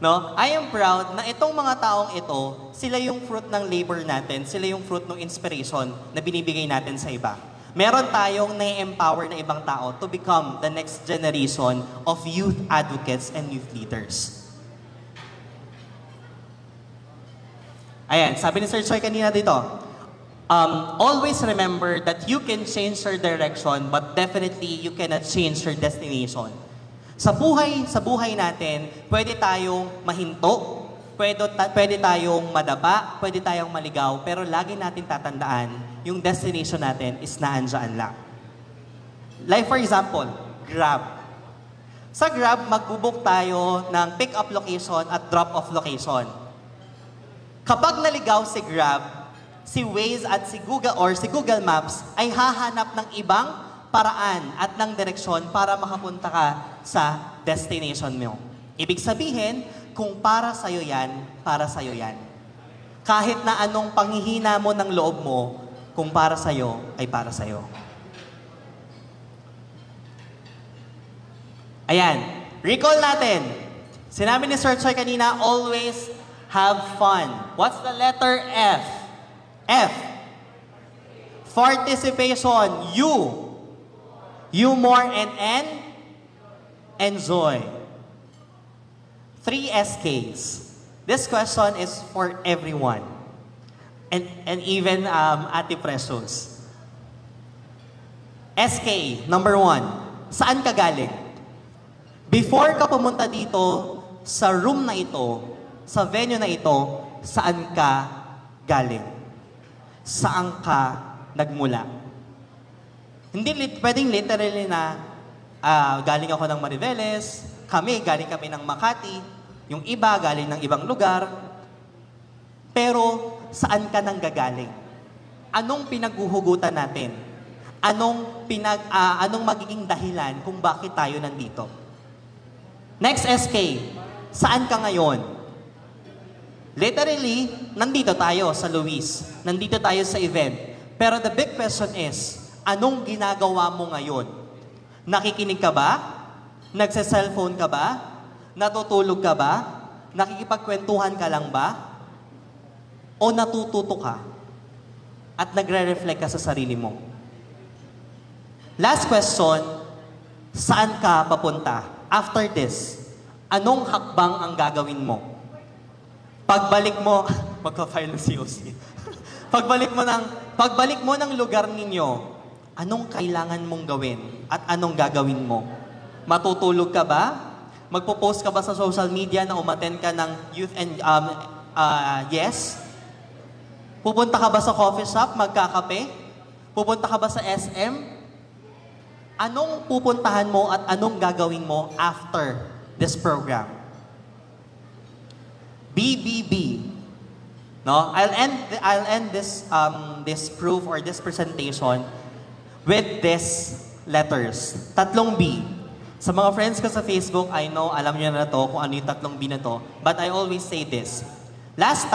No? I am proud na itong mga taong ito, sila yung fruit ng labor natin, sila yung fruit ng inspiration na binibigay natin sa iba. Meron tayong na-empower na ibang tao to become the next generation of youth advocates and youth leaders. Ayan, sabi ni Sir Choi kanina dito, always remember that you can change your direction, but definitely you cannot change your destination. Sa buhay natin, pwede tayong mahinto, pwede tayong madapa, pwede tayong maligaw, pero lagi natin tatandaan, yung destination natin is naandyan lang. Like for example,
Grab. Sa Grab, magbubook tayo ng pick-up location at drop-off location. Kapag naligaw si Grab, si Waze at si Google Maps ay hahanap ng ibang paraan at ng direksyon para makapunta ka sa destination mo. Ibig sabihin, kung para sa'yo yan, para sa'yo yan. Kahit na anong panghihina mo ng loob mo, kung para sa'yo, ay para sa'yo. Ayan, recall natin. Sinabi ni Sir Choi kanina, always have fun. What's the letter F? F. Participation. U. Humor and N. Enjoy. 3 SKs. This question is for everyone. And even Ate Precious. SK, number 1. Saan ka galing? Before ka pumunta dito, sa room na ito, sa venue na ito, saan ka galing? Saan ka nagmula? Hindi pwedeng literally na galing ako ng Mariveles, galing kami ng Makati, yung iba galing ng ibang lugar. Pero saan ka nang gagaling? Anong pinaghuhugutan natin? Anong magiging dahilan kung bakit tayo nandito? Next SK, saan ka ngayon? Literally, nandito tayo sa Luis. Nandito tayo sa event. Pero the big question is, anong ginagawa mo ngayon? Nakikinig ka ba? Nagse-cellphone ka ba? Natutulog ka ba? Nakikipagkwentuhan ka lang ba? O natututo ka? At nagre-reflect ka sa sarili mo? Last question, saan ka papunta? After this, anong hakbang ang gagawin mo? Pagbalik mo, magpa-file ng COC. Pagbalik mo ng lugar ninyo, anong kailangan mong gawin at anong gagawin mo? Matutulog ka ba? Magpo-post ka ba sa social media na umattend ka ng youth and yes? Pupunta ka ba sa coffee shop, magkakape? Pupunta ka ba sa SM? Anong pupuntahan mo at anong gagawin mo after this program? BBB. No? I'll end this proof or this presentation with these letters. 3 B. Sa mga friends ko sa Facebook, I know, alam niyo na to kung ano yung 3 B na to. But I always say this. Last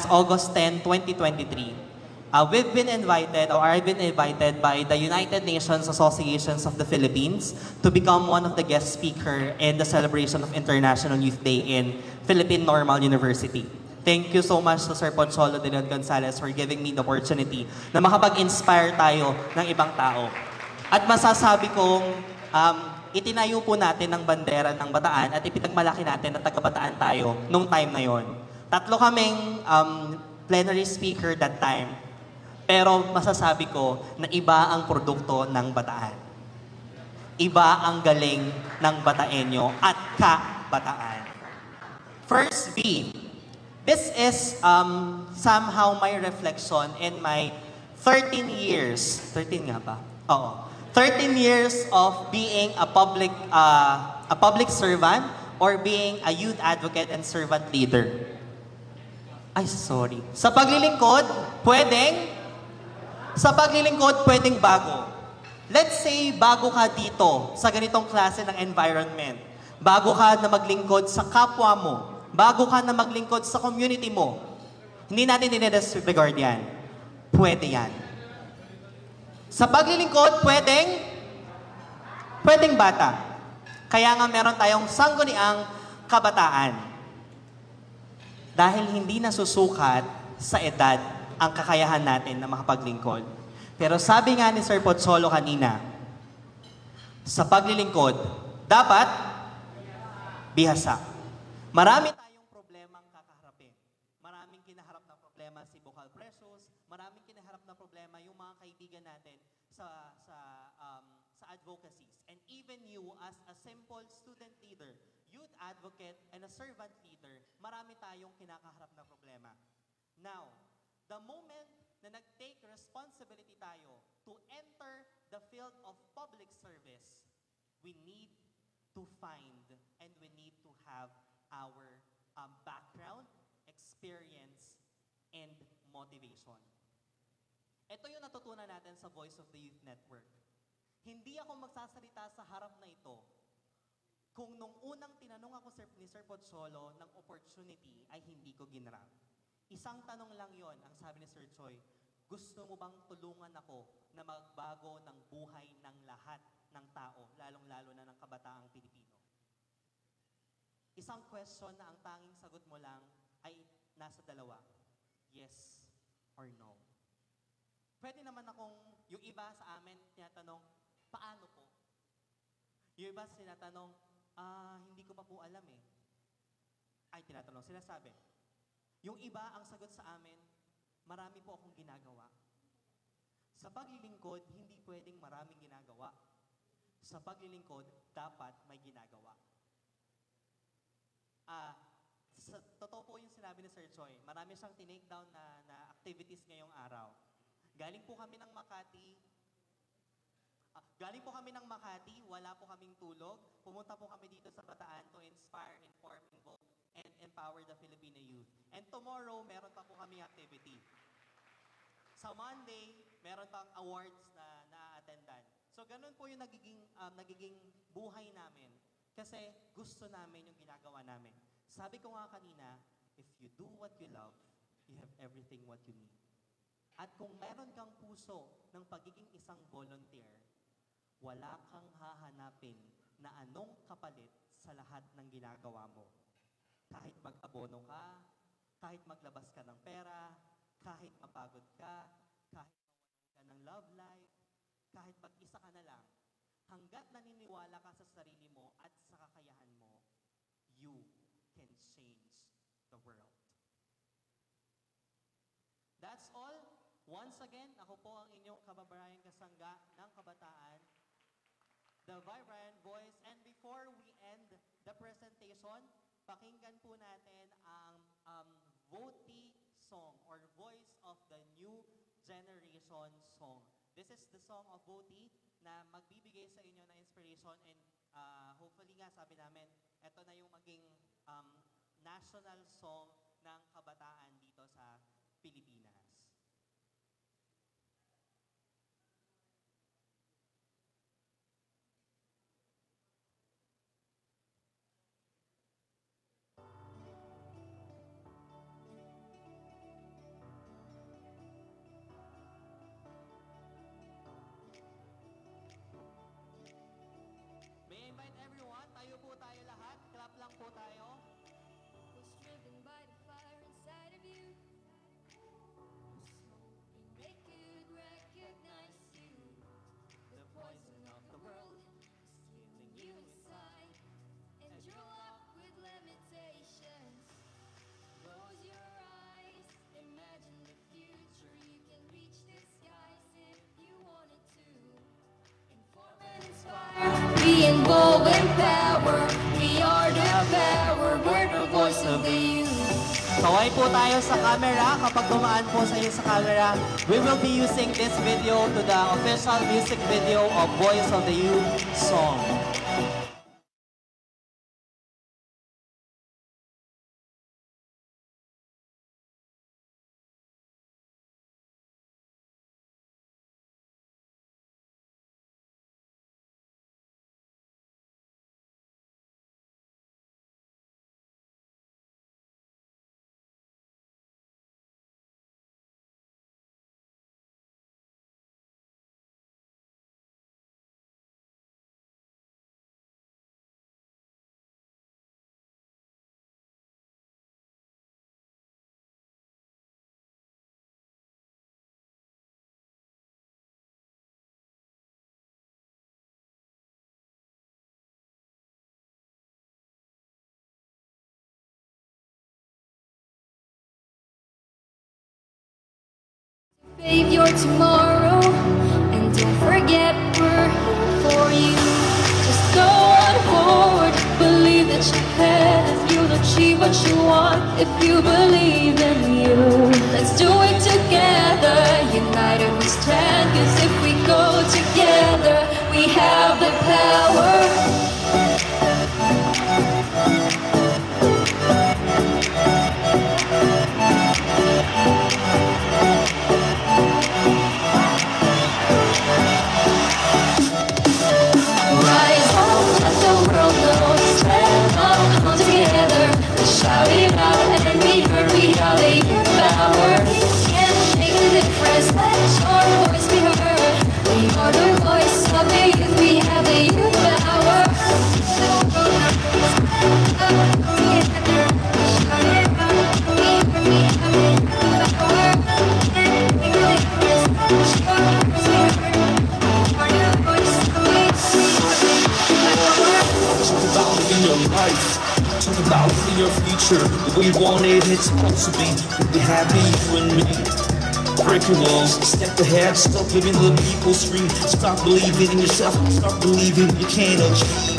August 10, 2023, I've been invited by the United Nations Associations of the Philippines to become one of the guest speaker in the celebration of International Youth Day in Philippine Normal University. Thank you so much to Sir Pocholo de Leon Gonzalez for giving me the opportunity na makapag-inspire tayo ng ibang tao. At masasabi kong itinayo po natin ang bandera ng Bataan at ipinagmalaki natin na taga-Bataan tayo nung time na yon. 3 kaming plenary speaker that time. Pero masasabi ko na iba ang produkto ng Bataan. Iba ang galing ng Bataenyo at ka-Bataan. First B. This is somehow my reflection in my 13 years. 13 nga ba? Oo. 13 years of being a public servant or being a youth advocate and servant leader. Ay, sorry. Sa paglilingkod, pwedeng bago. Let's say, bago ka dito sa ganitong klase ng environment. Bago ka na maglingkod sa kapwa mo. Bago ka na maglingkod sa community mo. Hindi natin dinidisregard yan. Pwede yan. Sa paglilingkod, pwedeng bata. Kaya nga meron tayong sangguniang kabataan. Dahil hindi nasusukat sa edad ang kakayahan natin na makapaglingkod. Pero sabi nga ni Sir Pocholo kanina, sa paglilingkod, dapat bihasa. Marami tayong problemang kakaharapin. Maraming kinaharap na problema si Bukal Precious, maraming kinaharap na problema yung mga kaibigan natin sa advocacies. And even you as a simple student leader, youth advocate, and a servant leader, marami tayong kinakaharap na problema. Now, the moment na nag-take responsibility tayo to enter the field of public service, we need to find and we need to have our background, experience, and motivation. Ito yung natutunan natin sa Voice of the Youth Network. Hindi ako magsasalita sa harap na ito kung nung unang tinanong ako ni Sir Pocholo ng opportunity ay hindi ko ginrab. Isang tanong lang yon ang sabi ni Sir Choi, gusto mo bang tulungan ako na magbago ng buhay ng lahat ng tao, lalong-lalo na ng kabataang Pilipino? Isang question na ang tanging sagot mo lang ay nasa dalawa, yes or no. Pwede naman akong, yung iba sa amin tinatanong, paano po? Yung iba tinatanong, hindi ko pa po alam eh. Ay, tinatanong, sinasabi. Yung iba, ang sagot sa amin, marami po akong ginagawa. Sa paglilingkod, hindi pwedeng maraming ginagawa. Sa paglilingkod, dapat may ginagawa. Totoo po yung sinabi ni Sir Choi. Marami siyang tinake down na activities ngayong araw. Galing po kami ng Makati, wala po kaming tulog. Pumunta po kami dito sa Bataan to inspire, inform, invoke, and empower the Filipino youth. And tomorrow, meron pa po kami activity. Sa Monday, meron pang awards na na-attendan. So, ganun po yung nagiging buhay namin. Kasi gusto namin yung ginagawa namin. Sabi ko nga kanina, if you do what you love, you have everything what you need. At kung meron kang puso ng pagiging isang volunteer, wala kang hahanapin na anong kapalit sa lahat ng ginagawa mo. Kahit mag-abono ka, kahit maglabas ka ng pera, kahit mapagod ka, kahit mawalan ka ng love life, kahit mag-isa ka na lang, hanggat naniniwala ka sa sarili mo at sa kakayahan mo, you can change the world. That's all. Once again, ako po ang inyong kababayang kasangga ng kabataan, the Vibrant Voice. And before we end the presentation, pakinggan po natin ang VOTY song or Voice of the New Generation song. This is the song of VOTY na magbibigay sa inyo ng inspiration and hopefully nga sabi namin, ito na yung maging national song ng kabataan dito sa Pilipinas. May I invite everyone, tayo po tayo lahat, clap lang po tayo.
Was driven by the fire inside of you. And they could recognize you. The poison of the world is killing you inside. And you're locked with limitations. Close your eyes, imagine the future. You can reach the skies if you wanted to. Inform and inspire. Be involved in power. We are the power. We're the voice of the youth.
Kaway po tayo sa camera. Kapag dumaan po sa iyo sa camera, we will be using this video to the official music video of Voice of the Youth song.
Save your tomorrow, and don't forget we're here for you. Just go on forward, believe that you can. You'll achieve what you want if you believe in you. Let's do it together, united we stand. 'Cause if we go together, we have the power. wave out and we heard we have a youth power. Can make a difference, let your voice be heard. We are the voice of the youth, we have a youth power.
Talk about living your life. Talk about living your future. The way you want it, it's supposed to be. We'll be happy, you and me. Break your walls, step ahead, stop giving the people scream. Stop believing in yourself, stop believing you can achieve.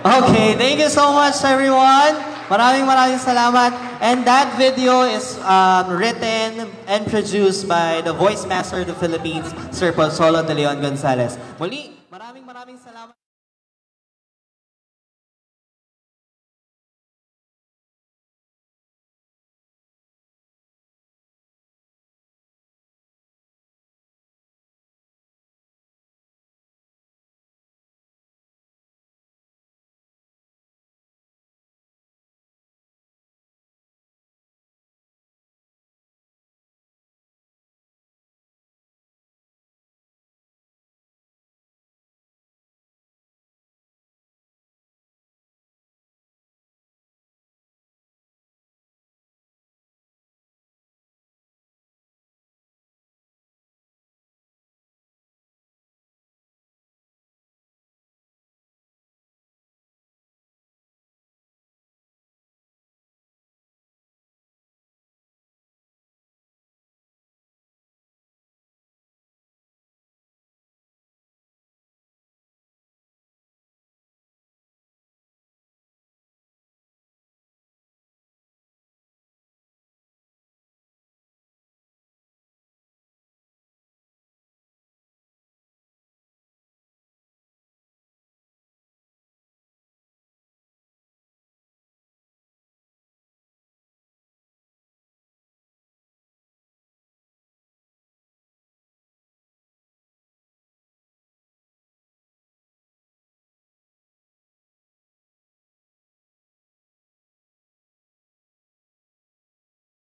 Okay, thank you so much everyone. Maraming salamat. And that video is written and produced by the Voice Master of the Philippines, Sir Pozuelo de Leon Gonzalez. Muli, maraming salamat.